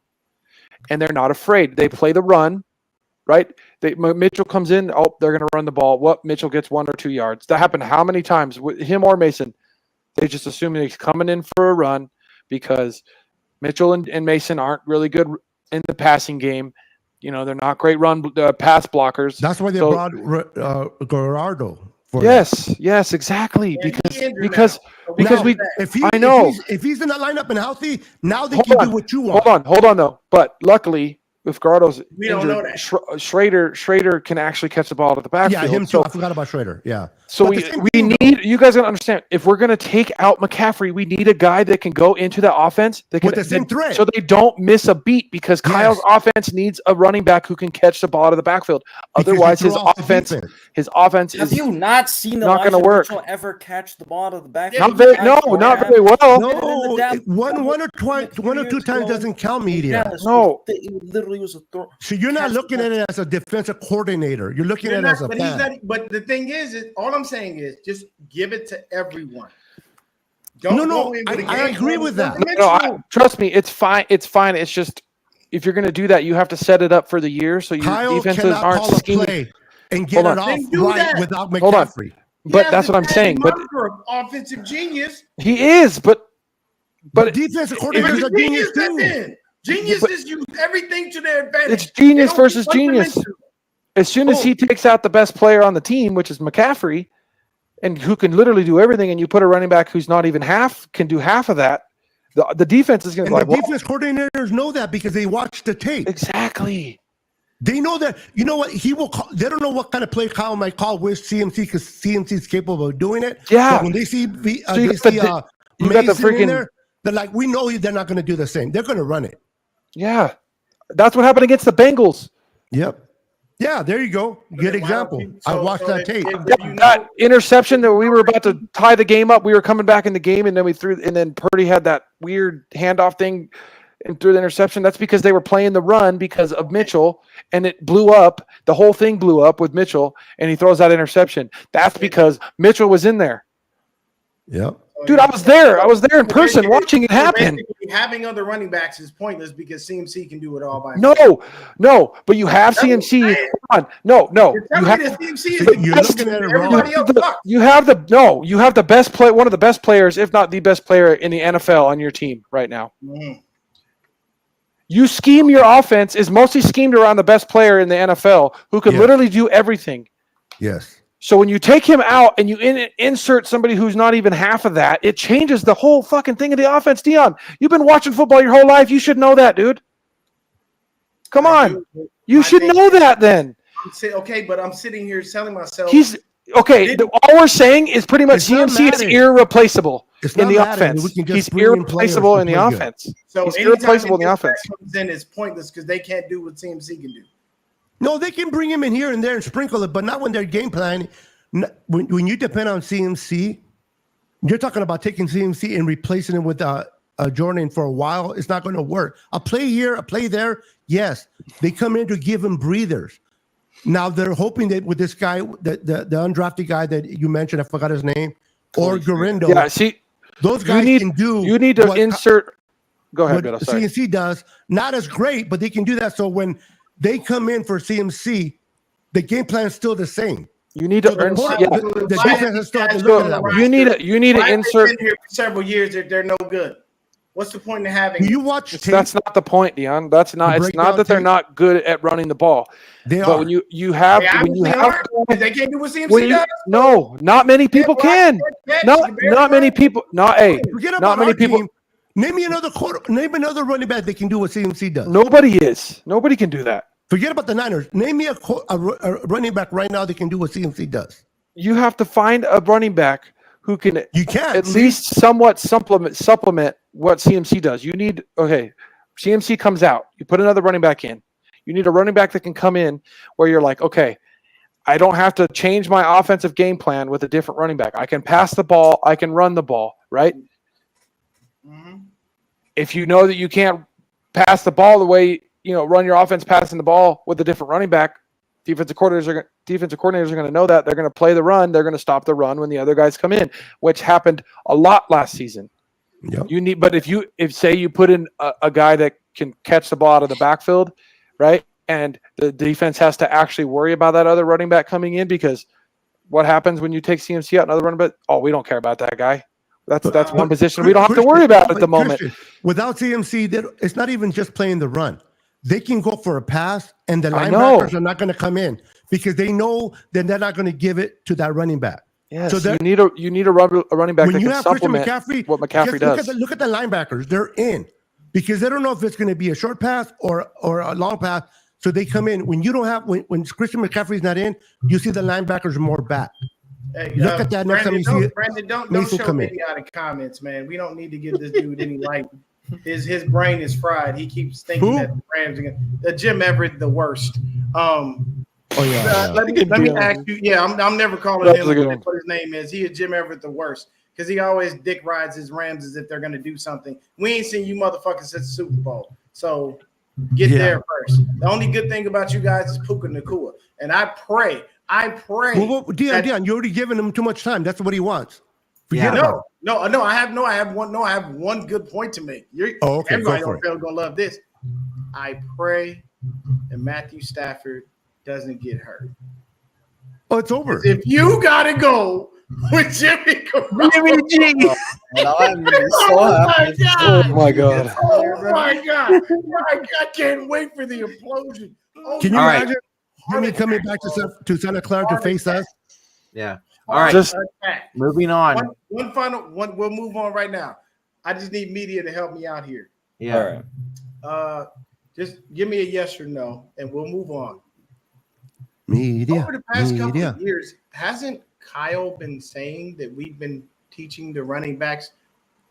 and they're not afraid. They play the run, right? Mitchell comes in, oh, they're going to run the ball. What? Mitchell gets 1 or 2 yards. That happened how many times with him or Mason? They just assume he's coming in for a run because Mitchell and Mason aren't really good in the passing game. You know, they're not great pass blockers. That's why they So- brought Gerardo. For Yes, exactly. And Because he injured because now. So because now we- that- If he, I know. if he's in that lineup and healthy, now they Hold can on. do what you want. hold on though. But luckily, if Gardo's We don't know injured, that. Schrader can actually catch the ball out of the backfield. Yeah, him too. So, I forgot about Schrader. Yeah. so But we the same we thing, though. need you guys gotta understand. If we're gonna take out McCaffrey, we need a guy that can go into the offense that can With the same threat. so they don't miss a beat because Yes. Kyle's offense needs a running back who can catch the ball out of the backfield. Because Otherwise, you his throw off the offense defense. Have you not seen not Elijah gonna work. Mitchell ever catch the ball out of the back? not very well. No, Dallas- one or two years times ago, doesn't count, media. Dallas No. it literally was a throw. So you're not Catch looking the at it as a defensive coordinator. You're looking You're at it as not, a but he's fan. not. But the thing is all I'm saying is just give it to everyone. Don't No, go in with a I game agree plan with that. one-dimensional. Trust me, it's fine. It's fine. It's just if you're going to do that, you have to set it up for the year so your Kyle defenses cannot aren't call a scheming. play and get Hold it on. off Then do right that. without Hold on. McCaffrey. But He that's has what I'm the saying. But moniker of offensive genius. he is. But Defensive coordinators are genius too. Listen, geniuses use everything to their advantage. it's genius They don't versus be genius. one-dimensional. As soon as he takes out the best player on the team, which is McCaffrey, and who can literally do everything, and you put a running back who's not even can do half of that, the defense is going to And be like, the defense coordinators know that because they watch the tape. exactly. They know that, you know what, he will call. They don't know what kind of play Kyle might call with CMC because CMC is capable of doing it. Yeah. But when they see, So you got the Mason in freaking- there, they're like, we know they're not going to do the same. They're going to run it. Yeah. That's what happened against the Bengals. Yep. Yeah, there you go. Good then why example. don't you- I so- watched so that if- tape. if- That interception that we were about to tie the game up, we were coming back in the game, and then Purdy had that weird handoff thing and threw the interception. That's because they were playing the run because of Mitchell, and it blew up. The whole thing blew up with Mitchell, and he throws that interception. That's because Mitchell was in there. Yep. Dude, I was there. I was there in person watching it happen. Basically, having other running backs is pointless because CMC can do it all by himself. No, but you have CMC. Come on. No. You're You telling have me that CMC is So the you're best. looking at it Everybody wrong. else sucks. you have the best play, one of the best players, if not the best player in the NFL on your team right now. Mhm. You scheme your offense is mostly schemed around the best player in the NFL who can Yeah. literally do everything. Yes. So when you take him out and you insert somebody who's not even half of that, it changes the whole fucking thing of the offense. Dion, you've been watching football your whole life. You should know that, dude. Come on. You should know that then. Okay, but I'm sitting here telling myself He's okay. All we're saying is pretty much It's not CMC is Madden. irreplaceable It's in not the Madden. offense. We can just He's bring in players irreplaceable to in the play good. offense. so. He's anytime irreplaceable in the this offense. guy comes in, it's pointless because they can't do what CMC can do. No, they can bring him in here and there and sprinkle it, but not when they're game planning. When you depend on CMC, you're talking about taking CMC and replacing him with Jordan for a while. It's not going to work. A play here, a play there. Yes, they come in to give him breathers. Now they're hoping that with this guy, the undrafted guy that you mentioned, I forgot his name, or Garindo. Yeah, see, those guys can do. you need to what- insert. Go ahead, what Beto. Sorry. CMC does, not as great, but they can do that. So when they come in for CMC, the game plan is still the same. You need to So the earn. point- Yeah, The Why defense has started to guys look at on that the way. you need to Why have they insert. been here for several years if they're no good? What's the point in having? Do you watch tape? That's not the point, Dion. That's not. The It's breakdown not that they're tape? not good at running the ball, They but are. when you have They when you obviously have are, 'cause they can't do what CMC when you does. no, not many people can. Not many people. Forget about Not many our people. team. Name me another Name another running back that can do what CMC does. Nobody is. Nobody can do that. Forget about the Niners. Name me a running back right now that can do what CMC does. You have to find a running back who can You can't. at least somewhat supplement what CMC does. You need CMC comes out. You put another running back in. You need a running back that can come in where you're like, okay, I don't have to change my offensive game plan with a different running back. I can pass the ball. I can run the ball, right? Mhm. If you know that you can't pass the ball the way, run your offense passing the ball with a different running back, defensive coordinators are going to know that. They're going to play the run. They're going to stop the run when the other guys come in, which happened a lot last season. Yep. But if say you put in a guy that can catch the ball out of the backfield, right? And the defense has to actually worry about that other running back coming in, because what happens when you take CMC out, another running back? Oh, we don't care about that guy. That's one position we don't have to worry about at the moment. Without CMC, it's not even just playing the run. They can go for a pass, and the I know. linebackers are not going to come in because they know that they're not going to give it to that running back. Yes, So you need a running back When that you can have Christian supplement McCaffrey, what McCaffrey just does. Look at the linebackers. They're in because they don't know if it's going to be a short pass or a long pass. So they come in. When you don't have when Christian McCaffrey's not in, you see the linebackers are more back. Hey, Look at that next time you see it. Brandon, don't Mason show come in. idiotic comments, man. We don't need to give this dude any light. His brain is fried. He keeps thinking Who? that the Rams are gonna, Jim Everett the worst. Oh yeah. Let me ask you. Yeah, I'm never calling That's a good him one. what his name is. He is Jim Everett the worst because he always dick rides his Rams as if they're gonna do something. We ain't seen you motherfuckers since the Super Bowl, so get Yeah. there first. The only good thing about you guys is Puka Nacua, and I pray. Well, Dion, you're already giving him too much time. That's what he wants. Forget Yeah. about it. No, I have one good point to make. Oh, okay, Everybody go for on the field gonna love this. I pray that Matthew Stafford doesn't get hurt. Oh, it's over. If you gotta go with Jimmy Garoppolo, Jimmy G. And I'm so oh my happy. god! Oh my god! Oh my god! I can't wait for the implosion. Oh Can you All right. imagine Jimmy coming back to Santa Clara to face us? Yeah. All right, Just moving on. One final one. We'll move on right now. I just need media to help me out here. Yeah. All right. Just give me a yes or no, and we'll move on. Media. Over the past couple Media. of years, hasn't Kyle been saying that we've been teaching the running backs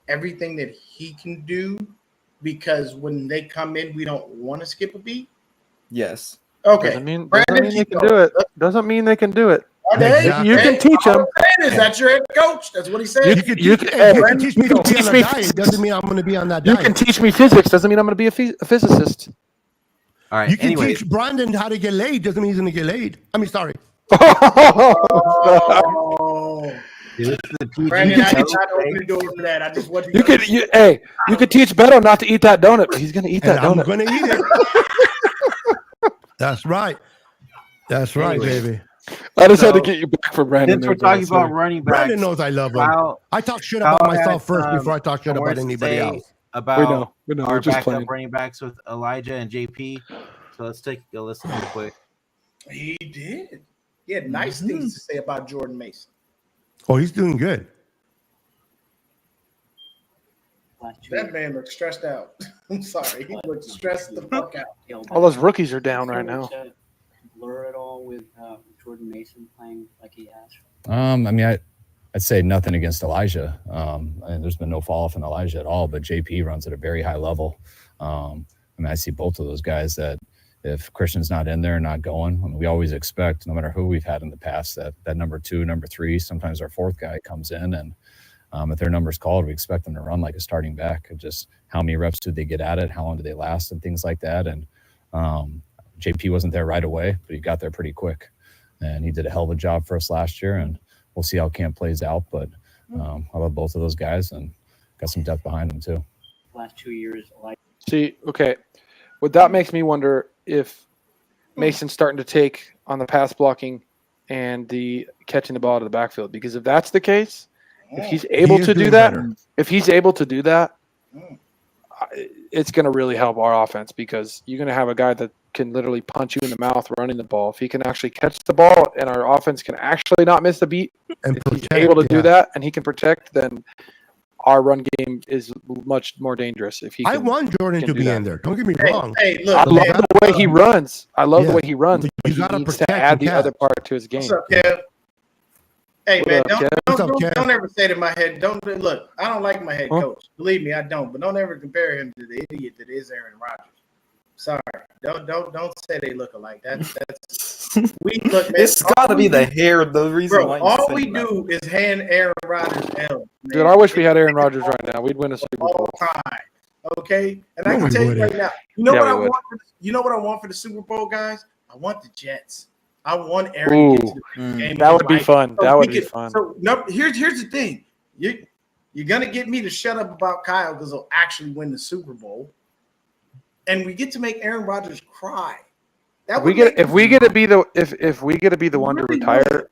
everything that he can do? Because when they come in, we don't want to skip a beat. Yes. Okay. doesn't mean Brandon, they keep can going. do it. Doesn't mean they can do it. Are they? Exactly. You can teach them. Is that your head coach? That's what he said. You can teach me to be on a diet. Doesn't mean I'm going to be on that You diet. can teach me physics. Doesn't mean I'm going to be a physicist. All right. You can Anyways, teach Brandon how to get laid. Doesn't mean he's going to get laid. I mean, sorry. Oh, this is the PG Brandon, I did show, not open okay? the door for that. I just want you could could teach Beto not to eat that donut, but he's going to eat that And I'm donut. going to eat it. That's right. That's right, Anyways. baby. I just had to So, get you back for Brandon. Since we're talking about running backs, Brandon knows I love him. Kyle, I talk shit Kyle about myself had, first before I talk shit some about words to anybody say else. about we know. our We're just backup playing. running backs with Elijah and JP. So let's take a listen real quick. He did. He had nice things to say about Jordan Mason. Oh, he's doing good. That man looked stressed out. I'm sorry. He looked stressed the fuck out. All those rookies are down right now. Blur it all with Jordan Mason playing like he has. I mean, I'd say nothing against Elijah. And there's been no fall off in Elijah at all, but JP runs at a very high level. I mean, I see both of those guys that if Christian's not in there, not going, I mean, we always expect, no matter who we've had in the past, that number 2, number 3, sometimes our 4th guy comes in, and if their number's called, we expect them to run like a starting back. Just how many reps do they get at it? How long do they last? And things like that. And JP wasn't there right away, but he got there pretty quick. And he did a hell of a job for us last year, and we'll see how camp plays out. But I love both of those guys and got some depth behind them too. Last 2 years, like See, okay. What that makes me wonder if Mason's starting to take on the pass blocking and the catching the ball out of the backfield. Because if that's the case, if he's able He is to do doing that, better. if he's able to do that, it's going to really help our offense because you're going to have a guy that can literally punch you in the mouth running the ball. If he can actually catch the ball and our offense can actually not miss a beat, And if he's protect, able to do yeah. that and he can protect, then our run game is much more dangerous. If he can, I want Jordan can to do be that. in there. Don't get me wrong. Hey, I look, love man. the way he runs. I love Yeah. the way he runs. You But he gotta needs protect to add and the other catch. part to his game. What's up, Kev? Hey, What man, up, Kev? What's up, Kev? don't ever say to my head, don't look, I don't like my head Huh? coach. Believe me, I don't. But don't ever compare him to the idiot that is Aaron Rodgers. Sorry. Don't say they look alike. That's we look, man. It's got to be the hair. The reason Bro, why. you all say we that. do is hand Aaron Rodgers L. Dude, I wish we had Aaron Rodgers right now. We'd win a Super all Bowl. time. Okay, and I No, can we tell you wouldn't. right now. You know Yeah, what I we would. want? You know what I want for the Super Bowl, guys? I want the Jets. I want Aaron to get to the Mm. game. That would be Like, fun. so That we would be can- fun. So no, here's the thing. You're gonna get me to shut up about Kyle because he'll actually win the Super Bowl, and we get to make Aaron Rodgers cry. That would make If we get to be the one to Really retire, would.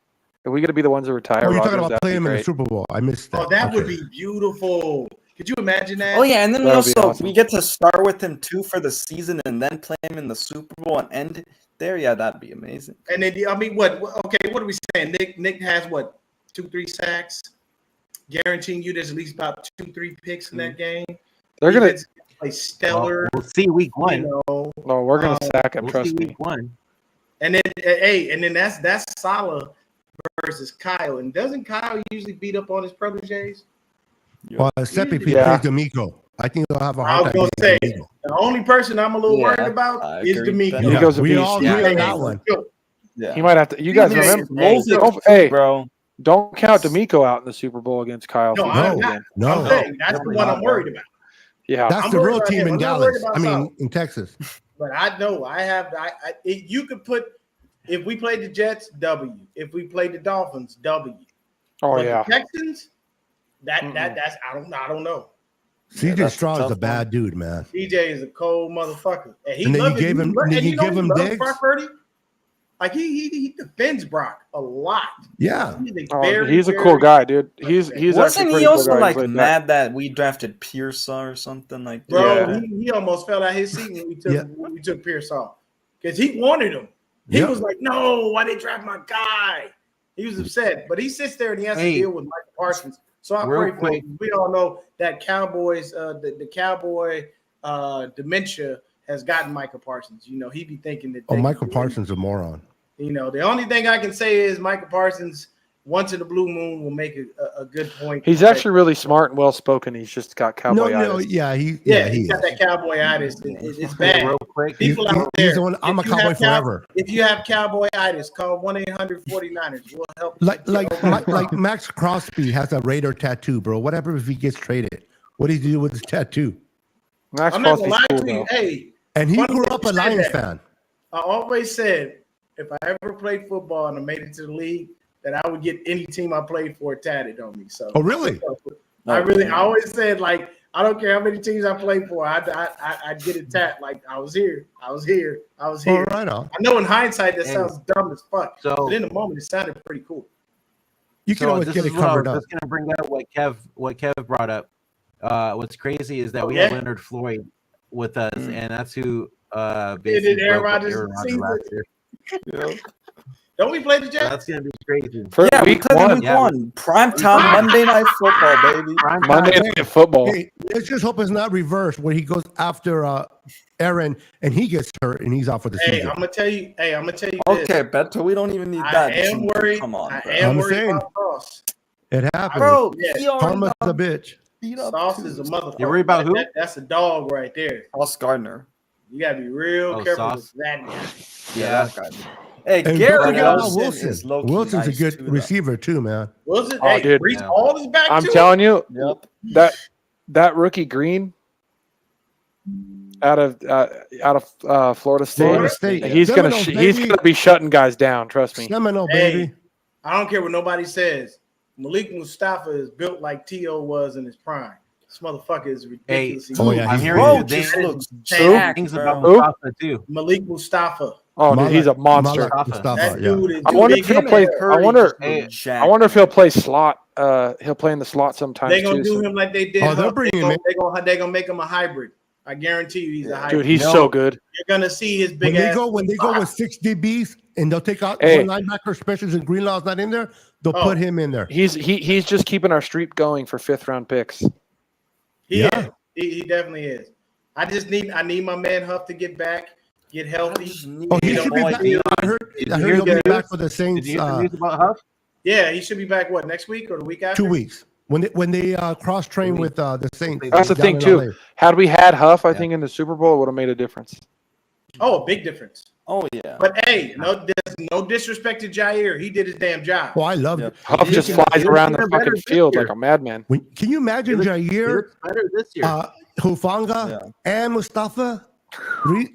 if we get to be the ones to retire, Oh, you're Rodgers, talking about that'd playing be him in the great. Super Bowl. I missed that. Oh, that would Okay. be beautiful. Could you imagine that? Oh yeah, and then we That would be also awesome. we get to start with him too for the season, and then play him in the Super Bowl and end it there. Yeah, that'd be amazing. And then I mean, what? Okay, what are we saying? Nick has what? 2-3 sacks, guaranteeing you there's at least about 2-3 picks in that game. They're gonna. Defense play stellar. We'll see week You one. know, No, we're gonna sack him. We'll Trust see me. week one. and then that's Salah versus Kyle. And doesn't Kyle usually beat up on his proteges? Well, except if he Yeah. plays D'Amico. I think they'll have a I hard was time gonna beating say, D'Amico. the only person I'm a little Yeah, worried I about is agree with D'Amico. that. D'Amico's a we beast. all Yeah. agree on that one. Yeah, He might have to. You guys Hey, remember? hey, Moses don't- too, hey, bro. Don't count D'Amico out in the Super Bowl against Kyle. No, If I'm we not. win. No, I'm saying that's the one I'm worried about. Yeah. that's I'm the worried real about team him. in I'm not worried Dallas. about I mean, Salah. in Texas. But I know you could put if we played the Jets, W. If we played the Dolphins, W. Oh But yeah. the Texans, that's Mm-mm. I don't know. CJ that's a Stroud is tough a one. bad dude, man. DJ is a cold motherfucker. And he And then you loves gave him- and then you know give he him loves Diggs? Brock Purdy. Like he defends Brock a lot. Yeah. He's a cool guy, dude. He's actually Wasn't a he pretty cool also guy. like He's laid back. mad that we drafted Pearsall or something like that? Bro, Yeah. he almost fell out his seat when Yeah. we took Pierce off. Because he wanted him. He Yeah. was like, no, why they draft my guy? He was upset, but he sits there and he has to Hey, deal with Michael Parsons. So I real pray for quick. him. We all know that Cowboys, the Cowboy dementia has gotten Michael Parsons. You know, he be thinking that. Oh, they Michael can do Parsons a moron. You know, the only thing I can say is Michael Parsons, once in the blue moon, will make a good point. He's actually really smart and well spoken. He's just got No, cowboyitis. yeah, he's he got that cowboyitis. It's Hey, bad. real quick. People out he's there, the one, I'm a if you cowboy have forever. If you have cowboyitis, call 1-800-49ers. We'll help. you Like get over it. like Max Crosby has a Raider tattoo, bro. Whatever if he gets traded, what does he do with his tattoo? Max I'm not gonna Crosby's lie cool to you. though. Hey, And he Funny grew that up you a said Lions that. fan. I always said if I ever played football and I made it to the league, that I would get any team I played for tatted on me. So Oh, really? I always said, like, I don't care how many teams I played for, I'd get it tat. Like, I was here. Oh, right on. I know in hindsight that And- sounds dumb as fuck, So- but in the moment it sounded pretty cool. You can So always this get is it what I covered was up. just gonna bring up what Kev brought up. What's crazy is that Oh, we yeah? have Leonard Floyd with us, and that's who did basically Aaron broke Rodgers Aaron Rodgers season. last year. Don't we play the So Jets? that's gonna be crazy. For Yeah, we week played in one, week yeah. one. Prime time Monday night football, baby. Prime time. Monday Night Football. Hey, let's just hope it's not reversed where he goes after Aaron and he gets hurt and he's out for the Hey, season. I'm gonna tell you. Hey, I'm gonna tell you this. Okay, Beto, we don't even need I that. am worried. Come on, I bro. am I'm worried saying. about Sauce. It happens. Bro, Yeah. he already Karma's got a bitch. beat up Sauce too. is a motherfucker. You worried about who? That's a dog right there. Sauce Gardner. You gotta be real Oh, careful Sauce. with that guy. Yeah. that guy. Hey, And Garrett don't forget about Wilson Wilson. is low-key Wilson's nice a good too, though. receiver too, man. Wilson, Oh, hey, dude. Brees Yeah. Hall is back I'm too. telling you, Yep. that rookie Green out of Florida State, Florida State. he's Seminoles, he's baby. gonna be shutting guys down. Trust me. Seminole, Hey, baby. I don't care what nobody says. Malik Mustafa is built like T.O. was in his prime. This motherfucker is Hey, ridiculously. Oh, yeah, I'm he's hearing Bro good just things, looks Who? jacked, things bro. about Who? Mustafa too. Malik Mustafa. Oh, dude, he's a monster. Malak Mustafa, That yeah. dude is. I wonder if he'll Him play. and Curry I wonder. just look Hey, jacked. I wonder if he'll play slot. He'll play in the slot sometimes They're gonna too. do so- him like they did. Oh, they'll Huff. bring him in. They're gonna make him a hybrid. I guarantee you, he's a hybrid. Dude, he's No. so good. You're gonna see his big When they ass. go with 6 DBs and they'll take out Hey. one linebacker, especially since Greenlaw's not in there, they'll Oh. put him in there. He's just keeping our streak going for 5th round picks. He Yeah. is. He definitely is. I need my man Huff to get back, get healthy. Oh, he You know, should be boy, back. you- I heard Did he'll you be hear the back news? for the Did Saints you hear the news about Huff? Yeah, he should be back. What, next week or the week after? 2 weeks. When they cross train with the Saints. That's the down thing in too. LA. Had we had Huff, I Yeah. think in the Super Bowl, it would have made a difference. Oh, a big difference. Oh yeah. But hey, there's no disrespect to Jair. He did his damn job. Oh, I love Yep. it. Huff just He flies looks around the even better fucking this field year. like a madman. Can you imagine He Jair, looks better this year. Hufanga, Yeah. and Mustafa?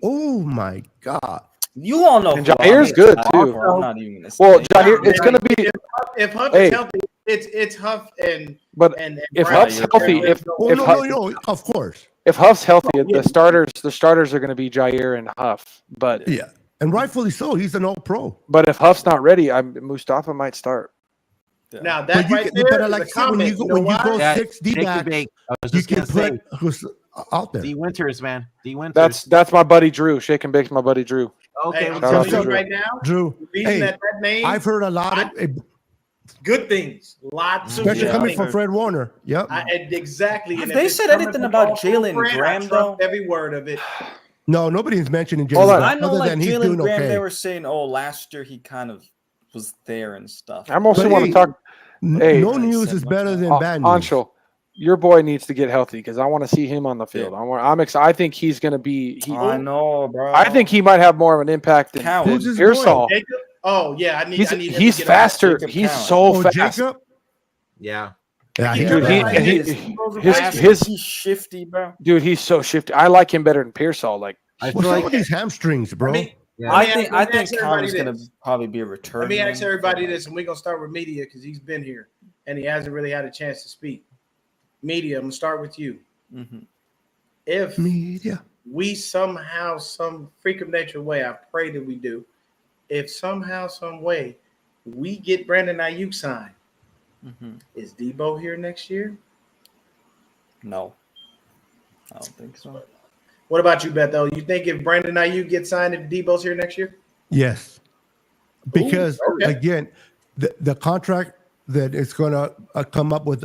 Oh my God. You all know. And who I Jair's hate. good, I'm too. not even gonna Well, say. Jair, it's gonna be. If Huff Hey. is healthy, it's Huff and But if Brown. Huff's healthy, if Oh, if no, Huff, no, of course. if Huff's healthy, yeah. the starters are going to be Jair and Huff. But Yeah. And rightfully so. He's an old pro. if Huff's not ready, Mustafa might start. now that you right can, there but I is like a I said, when comment. you go, You know when you why? go Yeah, 6 D Take the back, bait. I was you just can gonna say put who's out there. D Winters, man. D Winters. That's my buddy Drew. Shake and bake's my buddy Drew. okay. Hey, I'm Shout out telling to you Drew. right now, Drew, the reason hey, that name, I've heard a lot of, good things, lots of especially good coming things. from Fred Warner. Yep. Exactly. Have And they if it's said coming anything from about Paul Jalen Fred, I Graham, trust though? every word of it. No, nobody's mentioning Hold Jalen on. I Graham know, other like than he's Jalen doing Graham, okay. they were saying, "Oh, last year he kind of was there and stuff." I'm also But want hey, to talk. Hey, no news is better than bad news. Anshul, your boy needs to get healthy because I want to see him on the field. Yeah. I'm excited. I think he's going to be. I know, bro. I think he might have more of an impact than Count. Who's his Pearsall. Jacob? Oh yeah, I need. He's I need him to he's get faster. Jacob He's Count. so Oh, fast. Jacob? Yeah. Yeah, Dude, Dude, Yeah, he's shifty, bro. dude, he's so shifty. I like him better than Pearsall. Like I What's feel up like with these hamstrings, bro? yeah. I Let think me ask Count everybody is gonna this. probably be a return. Let me ask man. everybody this, and we're gonna start with media because he's been here and he hasn't really had a chance to speak. Media, I'm gonna start with you. Mhm. If Media. we somehow, some freak of nature way, I pray that we do. If somehow, some way, we get Brandon Ayuk signed, Mhm. is Debo here next year? No, I don't think so. What about you, Bethel? You think if Brandon Ayuk gets signed, if Debo's here next year? Yes. Because okay. again, the contract that is going to come up with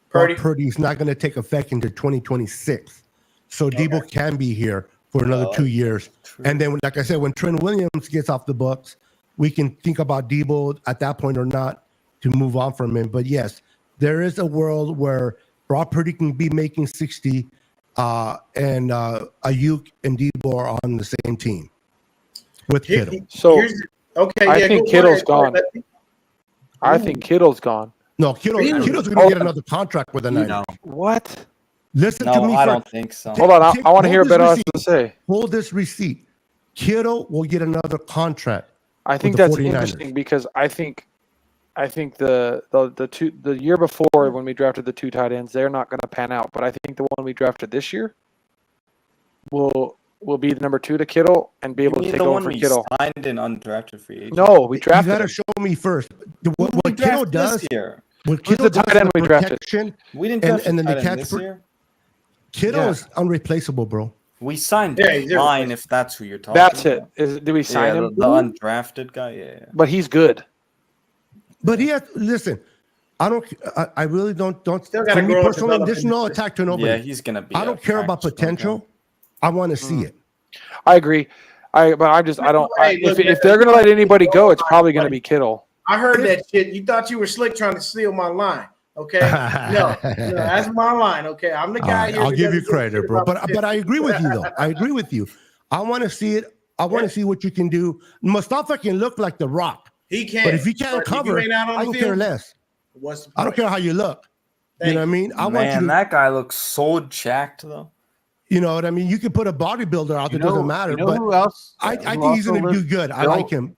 Purdy? Purdy is not going to take effect until 2026. So Debo can be here for another 2 years. True. And then, like I said, when Trent Williams gets off the books, we can think about Debo at that point or not to move on from him. But yes, there is a world where Brock Purdy can be making 60 and Ayuk and Debo are on the same team with Kittle. So okay, I yeah, think go Kittle's ahead. gone. I think Kittle's gone. No, Kittle's Really? going to get another contract with the Niners. No. What? Listen to No, me I first. don't think so. Hold on, Take- I want to hold hear this what has receipt. to say. Hold this receipt. Kittle will get another contract. I think the that's 49ers. interesting because I think the year before when we drafted the 2 tight ends, they're not going to pan out. But I think the one we drafted this year will be the number 2 to Kittle and be You able to mean take the over one for we Kittle. signed in undrafted free agent? No, we You drafted got to him. show me first. What We Kittle drafted does, this year. what Who's Kittle the tight does end the we drafted? protection, We didn't And- draft and then a the tight end catch this for- year. Kittle Yeah. is unreplaceable, bro. We signed Yeah, he's Klein, if that's who you're talking That's it. about. Do we sign Yeah, him? the undrafted guy. Yeah. But he's good. But he has, listen, I really don't, Still for gotta me grow up, personally, develop there's in no this- attack to nobody. Yeah, he's gonna be. I a don't care about practice squad guy. potential. I want to see it. I agree. But I don't. Hey, look, If they're going to let anybody go, it's probably going to be Kittle. I heard that shit. You thought you were slick trying to steal my line. Okay, no, that's my line. Okay, I'm the All guy right, here. I'll that give you doesn't give a credit, shit bro. about But I shit. agree with you, though. I agree with you. I want to see it. I want to see what you can do. Mustafa can look like The Rock, He can't. but if you can't cover, ain't out on I the don't field, care less. What's the I don't point? care how you look. You Thank know what I mean? I want you Man, to. that guy looks so jacked though. You know what I mean? You can put a bodybuilder out there, doesn't matter. You know But who else? I who think he's also going to do looked good. I dope? like him.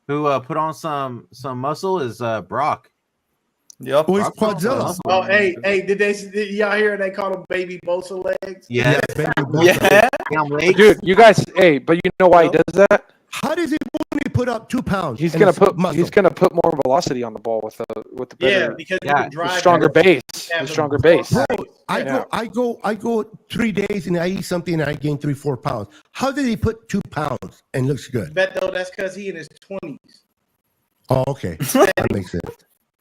Who put on some muscle is Brock. Yep. Oh, he's Brock put on some Quadzilla. muscle. Oh, hey, did y'all hear they call him Baby Bosa legs? Yeah, Baby Bosa. Yeah. damn legs. Dude, you guys. Hey, but you know why he does that? How does he only put up 2 pounds? He's and gonna it's put muscle? he's gonna put more velocity on the ball with the Yeah, better, because you Yeah, can drive stronger better. base. Yeah, The the stronger ball base. size. Bro, I go 3 days and I eat something and I gain 3-4 pounds. How did he put 2 pounds and looks good? Bet though that's because he in his 20s. Oh, okay, that makes sense.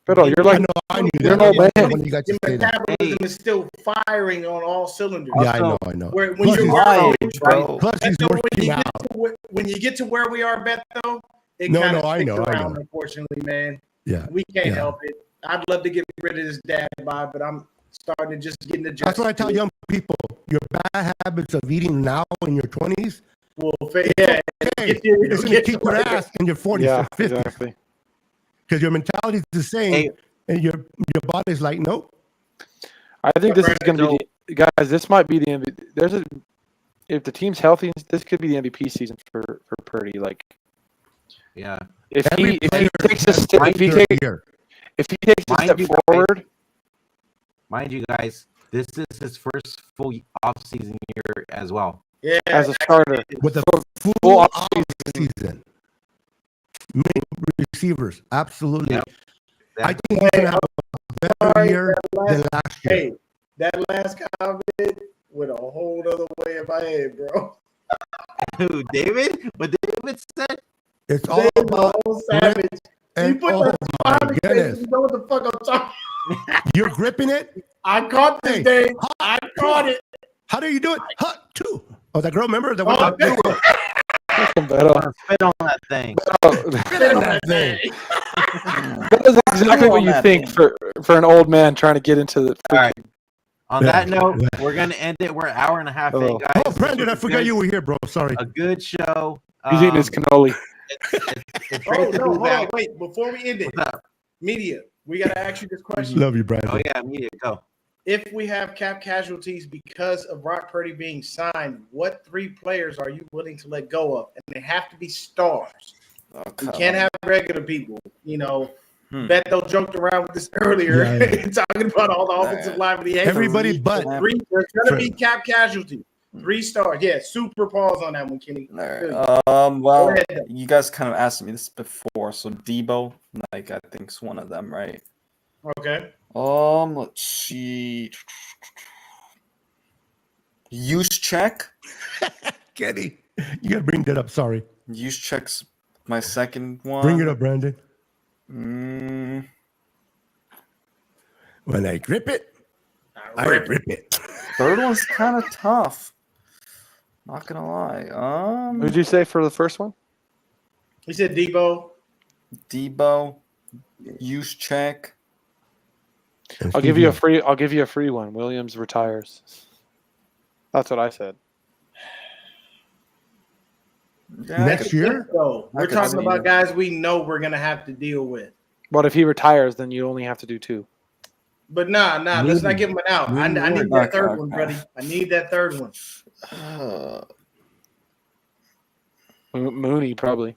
But you're like I knew You're that. an old man. When you got Your to say that. metabolism is still firing on all cylinders. Yeah, I know. Where, when Plus, you're he's, My age, bro. plus he's so when working you out. get to when you get to where we are, Beto, it No, kind of no, I sticks know. around. Unfortunately, man, Yeah, we can't Yeah. help it. I'd love to get rid of this dad bod, but I'm starting to just get adjusted. that's what I tell young people. Your bad habits of eating now in your 20s, Well, yeah, hey, get your- it's going to get kick your your- ass in your 40s yeah, or 50s exactly. because your mentality is the same, Hey. and your body's like, nope. I think this is going to be the, guys. This might be the MVP. If the team's healthy, this could be the MVP season for Purdy. Like Yeah. if Every he player takes a has step, one if he year. takes a Mind step you guys- forward, Mind you guys, this is his first full off-season year as well. Yeah, as a starter, with a full full off off season. Many receivers, absolutely. Yeah. I think he's going to have a better year than last year. Hey, that last comment went a whole other way in my head, bro. Who, David? What David said? It's all David about Old Savage. He and put oh that my smiley face. goodness, You know what the fuck I'm talking? you're gripping it. I caught this Hey, day. I caught it. How do you do it? Hut two. Oh, that girl, remember the one? Oh, Beto. Spit on that thing. that thing. That is exactly what you that think thing. for an old man trying to get into the. All right. On Yeah. that note, we're gonna end it. We're an hour and a half in, Oh. guys. Oh, Brandon, I forgot you were here, bro. Sorry. A good show. He's eating his cannoli. It's Oh, great to no, be hold on. back. Wait, before we end it, What's up? media, we got to ask you this question. Love you, Brandon. Oh yeah, media, go. If we have cap casualties because of Brock Purdy being signed, what 3 players are you willing to let go of? And they have to be stars. Oh, You come can't on. have regular people. You know, Hmm. Beto joked around with this earlier, Yeah, talking about all the offensive linemen he hates. Everybody but 3, there's going to be cap casualty. 3 stars. Yeah, super pause on that one, Kenny. All right. Well, ahead, though. you guys kind of asked me this before, so Debo, like I think, is one of them, right? Okay. Let's see. Use check. Kenny, you got to bring that up. Sorry. Use check's my second one. Bring it up, Brandon. Mm, When I grip it, I Rip. rip it. third one's kind of tough. Not gonna lie. Who'd you say for the first one? He said Debo. Debo, use check. I'll give you a free one. Williams retires. That's what I said. Next year? So I we're could talking see about it. guys we know we're gonna have to deal with. But if he retires, then you only have to do 2. But nah, let's not give him an out. I need that Okay, third one, okay. buddy. I need that third one. Mooney probably.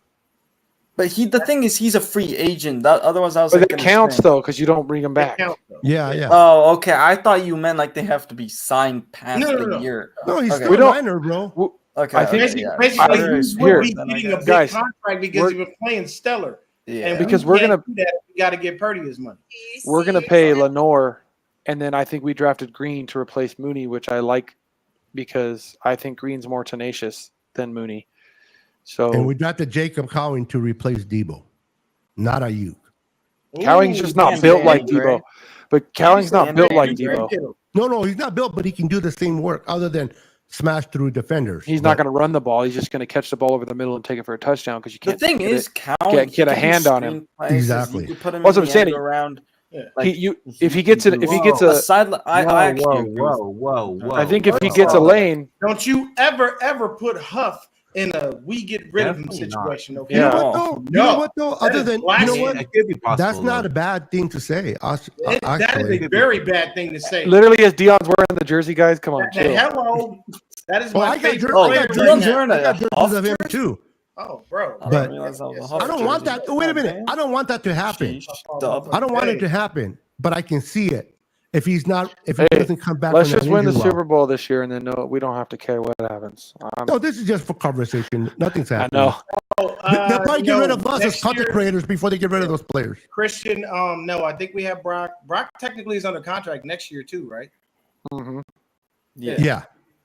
But the thing is, he's a free agent. Otherwise, I was But like, it counts though because you don't bring him back. Yeah, yeah. Oh, okay. I thought you meant like they have to be signed past No. the year. No, he's Okay. still We a don't- minor, bro. Okay, I think- okay, yeah. Basically, Very he here. will be then, I getting a guess. big Guys, contract because he was playing stellar. Yeah. And Because we we're can't gonna- do that. We got to get Purdy his money. We're gonna pay Lenore, and then I think we drafted Green to replace Mooney, which I like because I think Green's more tenacious than Mooney. So And we drafted Jacob Cowing to replace Debo, not Ayuk. Cowing's just not man, built like Andre. Debo. But Cowing's not built like Andre. Debo. No, he's not built, but he can do the same work other than smash through defenders. He's not going to run the ball. He's just going to catch the ball over the middle and take it for a touchdown because you The can't. thing get is, it. Cowan, get a hand on him. Exactly. You could put him That's in what I'm the saying. end around. If he gets it, if he gets a a, sideline, I actually agree with whoa. I think if he gets a lane, Don't you ever put Huff in a we get rid of him Definitely not. situation, okay? You know Yeah. what though? You No. know what though? Other is than you know blasphemy. what? It could be possible. That's not a bad thing to say. That is Actually, a very bad thing to say. literally as Dion's wearing the jersey, guys, come on, chill. Hello, that is oh, my I got favorite jer- Oh, I player got right Dion's now. wearing I got a jerseys Huff of him jersey? too. Oh, bro. I But- didn't realize that was a Huff I don't want jersey. that. Wait a minute. Okay. I don't want that to happen. Sheesh, dub. I don't want it to happen, but I can see it. If he Hey, doesn't come back, Let's from that just win the injury well. Super Bowl this year, and then no, we don't have to care what happens. No, this is just for conversation. Nothing's I happening. know. They'll probably get rid of us as next content year, creators before they get rid of those players. Christian, no, I think we have Brock. Brock technically is under contract next year too, right? Mhm. Yeah. Yeah.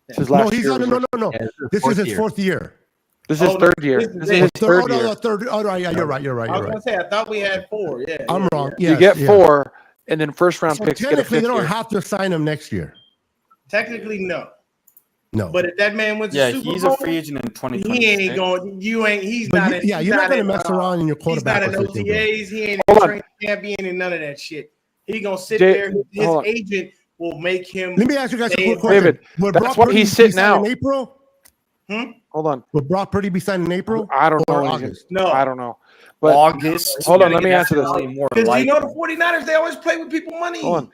This is No, last he's year. on. No. Yeah, This is his fourth year. This is Oh, no, third year. this is This it. is his third no, year. third. Oh, right, yeah, you're right. You're right. I was You're gonna right. say I thought we had 4. Yeah, I'm yeah, wrong. You Yes, get yeah. 4, and then first round So picks get a technically, fifth they don't year. have to sign him next year. Technically, no. No. But if that man wins Yeah, the Super he's Bowl, a free agent in he 2026. ain't going. You ain't. He's But not. you- in, yeah, he's you're not going to in, mess around in your He's quarterback not in position, bro. OTAs. He ain't Hold in on. training camp. He ain't in none of that shit. He gonna sit Jay- there. His hold on. agent will make him. Let me ask you guys a David, quick question. David, Would that's Brock why Purdy he's be sitting signed out. in April? Hold on. Would Brock Purdy be signed in April? I don't Or know. August? No, I don't know. But August. hold on, let me answer this. Definitely more because you know the likely. 49ers, they always play with people money. hold on.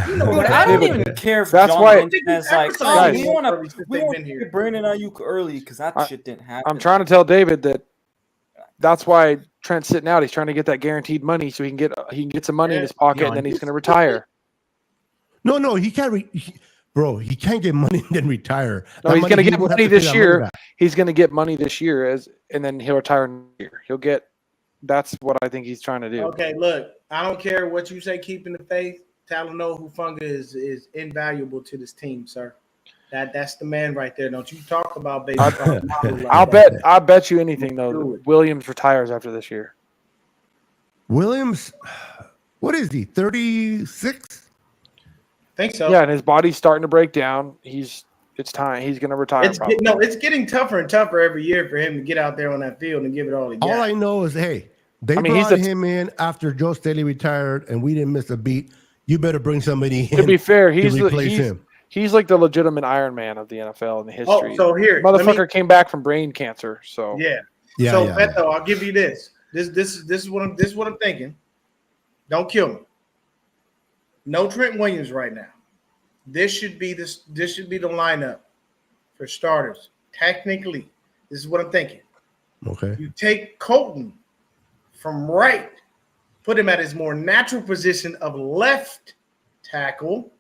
You know Dude, what I don't David, even care if that's John why- Lynch has like, oh, Guys. we want Since to they've been here. get Brandon Ayuk early because that I- shit didn't happen. I'm trying to tell David that that's why Trent's sitting out. He's trying to get that guaranteed money so he can get some money in his pocket, Yeah, and then he's going to retire. No, he can't. Bro, he can't get money and then retire. No, That he's money- going to he get would have money to pay this that year. back. He's going to get money this year, and then he'll retire next year. He'll get. That's what I think he's trying to do. Okay, look, I don't care what you say. Keeping the faith, Talanoa Hufanga is invaluable to this team, sir. That's the man right there. Don't you talk about baby. I'll bet you anything Do though. it. Williams retires after this year. Williams, what is he? 36? Think so. Yeah, and his body's starting to break down. It's time. He's going to retire. Probably. It's getting tougher and tougher every year for him to get out there on that field and give it all he got. All I know is, hey, they I mean, he's brought the- him in after Joe Staley retired, and we didn't miss a beat. You better bring somebody in To be fair, to he's replace him. he's like the legitimate Iron Man of the NFL in the history. so here, let me- motherfucker came back from brain cancer. So Yeah. Yeah, So yeah, Beto, I'll give you this. This is what I'm thinking. Don't kill me. No Trent Williams right now. This should be the lineup for starters. Technically, this is what I'm thinking. Okay. You take Colton from right, put him at his more natural position of left tackle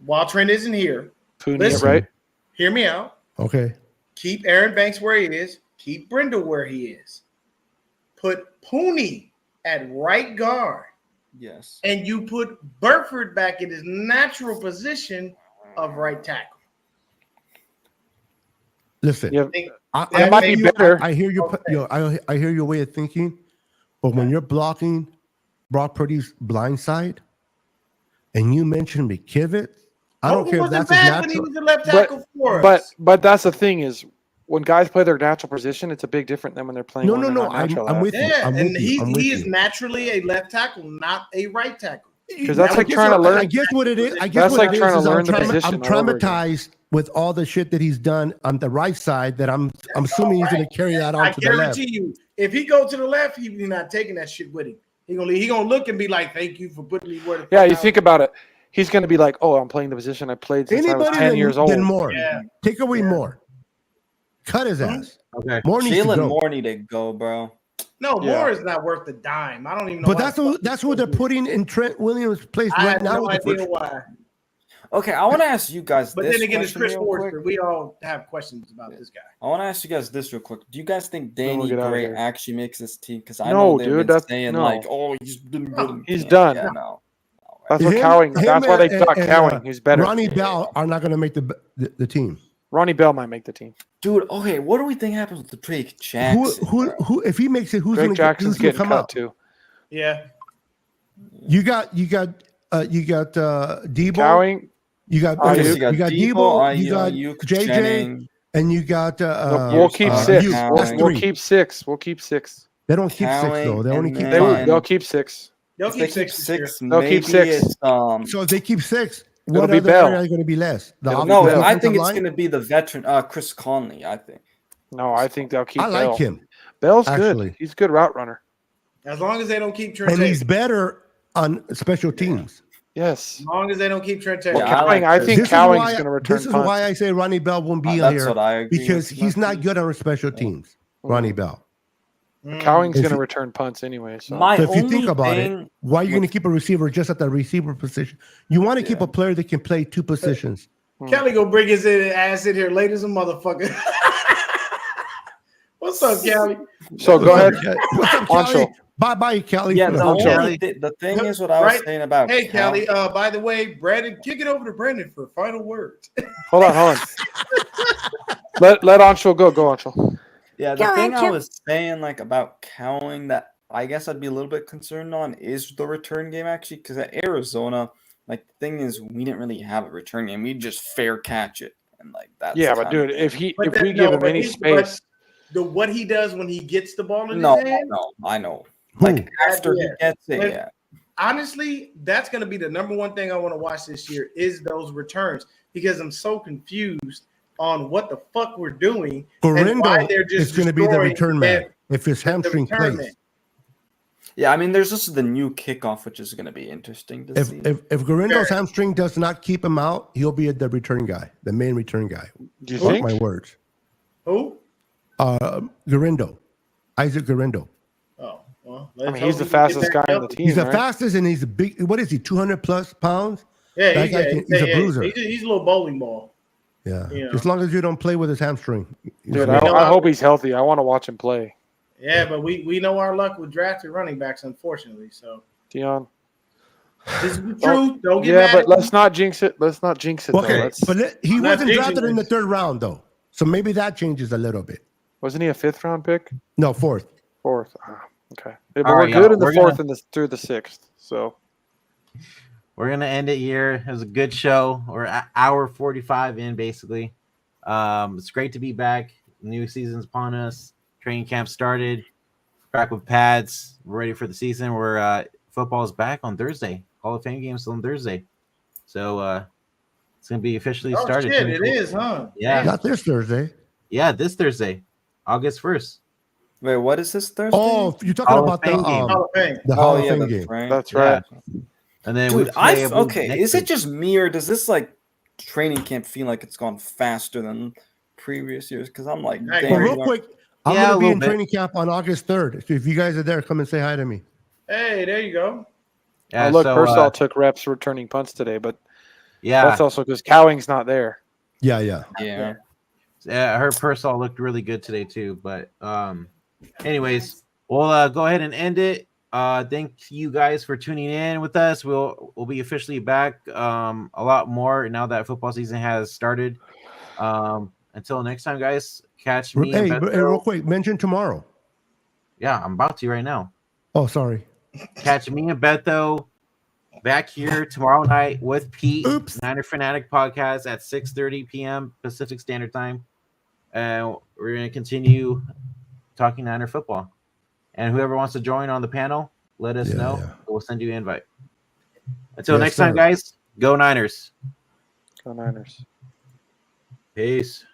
while Trent isn't here. Pooney, Listen. right? Hear me out. Okay. Keep Aaron Banks where he is. Keep Brindle where he is. Put Pooney at right guard. Yes. And you put Burford back in his natural position of right tackle. Listen, Yeah, Think- I that might be hear you- better. I hear you. Okay. I hear your way of thinking, But when you're blocking Brock Purdy's blind side, and you mention McKivitz, I don't care if that's his bad when he natural. was the left tackle for But us. but that's the thing is when guys play their natural position, it's a big different than when they're playing. No, when no, they're no. not natural I'm at. with you. Yeah, I'm and with you. I'm with he is you. naturally a left tackle, not a right tackle. Because that's like I guess trying to what- learn. I guess what it is. I guess That's what like it is trying to is learn the I'm position I'm all over again. traumatized with all the shit that he's done on the right side. That I'm assuming he's going to carry that I on to the left. guarantee you, if he go to the left, he's not taking that shit with him. He gonna look and be like, "Thank you for putting me where the Yeah, fuck you I think about it. He's going to be like, "Oh, I'm playing the position I played since I was Anybody 10 years old." than Moore. Yeah. Take away Moore. Cut his Mhm. ass. Okay. Moore needs to Jalen go. Moore need to go, bro. No, Yeah. Moore is not worth a dime. I don't even know. But why that's the who fuck that's he's who they're still here. putting in Trent Williams' place I right have now. no with the idea first- why. Okay, I want to ask you guys But this then again, it's question Chris real quick. Forrester. We all have questions about this guy. I want to ask you guys this real quick. Do you guys think Then we'll Danny get out of Gray here. actually makes this team? Because I No, know they've dude, been that's- saying no. like, "Oh, he's been good in He's camp." done. Yeah, No. no. That's what Him- Cowing. him That's why they and- got and, Cowing. Who's better? Ronnie Bell are not going to make the team. Ronnie Bell might make the team. Dude, okay, what do we think happens with the Drake Jackson? bro? Who if he makes it, who's Drake going Jackson's to getting come cut out? too. Yeah. You got Debo. Cowing. You got Ayuk. Okay, so you got Debo, Debo. You got Ayuk, JJ, Jennings. and you got We'll keep six. Ayuk. Cowing. That's We'll three. keep six. We'll keep six. They don't keep six Cowing, though. They only and keep They will, then- five. they'll keep six. They'll If they keep keep six. This year. six, They'll keep maybe six. it's So if they keep six, It'll what be other Bell. area are going to be less? The It'll be no. Bell. I offensive think it's line? going to be the veteran, Chris Conley. I think. No, I think they'll keep I like Bell. him, Bell's actually. good. He's a good route runner. As long as they don't keep Trent and Taylor. he's better on special teams. Yes. As long as they don't keep Trent Taylor. Yeah, I Cowing, like I this. think This is Cowing's why- going to return This is punts. why I say Ronnie Bell won't be That's here what I agree because with. he's not good on special teams. Ronnie Bell. Cowing's If going to you- return punts anyway. So My So if you only think about thing, it, why are you going to keep a receiver just at the receiver position? You want to keep a player that can play two positions. Kelly gonna bring his ass in here late as a motherfucker. What's up, Kelly? So go ahead. What's up, Ancho. Kelly? Bye, Kelly. yeah, for the, Ancho. only the thing is what I was Right. saying about. Hey, Cal- Kelly. By the way, Brandon, kick it over to Brandon for final words. Hold on. Let Ancho go. Go, Ancho. Yeah, the thing I was saying like about Cowing that I guess I'd be a little bit concerned on is the return game actually, because at Arizona, like the thing is we didn't really have a return game. We just fair catch it. And like that's Yeah, but kinda- dude, if we But give him any space, What he does when he gets the ball in No, his hand, I know. Who? Like after he Yeah. gets it, But- yeah. honestly, that's going to be the number one thing I want to watch this year is those returns because I'm so confused on what the fuck we're doing and why Gorindo they're just is going to be the destroying return man if his the hamstring return plays. man. Yeah, I mean there's just the new kickoff, which is gonna be interesting to see. If Gorindo's hamstring does not keep him out, he'll be the return guy, the main return guy. do you Mark think? my words. Who? Gorindo, Isaac Gorindo. Oh, well. I let's mean, hope he's the he can get fastest back guy in the healthy. team. He's the right? fastest and he's a big. What is he? 200 plus pounds. Yeah, That guy he's a bruiser. He's a little bowling ball. Yeah. Yeah. As long as you don't play with his hamstring. he's Dude, good. I hope he's healthy. I want to watch him play. Yeah, but we know our luck with drafted running backs, unfortunately. So Dion. this is the truth. Don't get Yeah, mad. but at let's me. not jinx it. Let's not jinx it. Though. Okay, Let's, but he I'm not wasn't jinxing drafted in the this. third round though, so maybe that changes a little bit. wasn't he a 5th round pick? No, fourth. 4th. Ah, okay. Yeah, but All we're right, good y'all. in the We're 4th gonna- and through the 6th. So We're gonna end it here. It was a good show. We're at hour 45 in basically. It's great to be back. New season's upon us. Training camp started. Back with pads. We're ready for the season. We're football's back on Thursday. Hall of Fame games on Thursday. So it's gonna be officially Oh started. shit, it is, huh? Yeah. Not this Thursday. Yeah, this Thursday, August 1st. Wait, what is this Thursday? Oh, you're talking Hall of about the Fame game. Hall of Fame. the Hall of yeah, Fame that's game. right. that's right. And then we Dude, play next okay. Is it week. just me or does this like training camp feel like it's gone faster than previous years? Because I'm like, Right. damn, Well, Well, real quick, I'm Yeah, a going to be little in bit. training camp on August 3rd. So if you guys are there, come and say hi to me. Hey, there you go. Yeah, Oh, look, so, Persall took reps returning punts today, but yeah, that's also because Cowing's not there. Yeah, yeah. yeah. her Persall looked really good today too. But anyways, we'll go ahead and end it. Thank you guys for tuning in with us. We'll be officially back a lot more now that football season has started. Until next time, guys, catch me. and Hey, Beto. real quick, mention tomorrow. Yeah, I'm about to right now. Oh, sorry. Catch me and Beto back here tomorrow night with Pete. Oops. Niner Fanatic Podcast at 6:30 p.m. Pacific Standard Time. And we're going to continue talking Niner football. And whoever wants to join on the panel, let us know. Yeah. We'll send you an invite. Until Yes, next time, sir. guys, go Niners. Go Niners. Peace.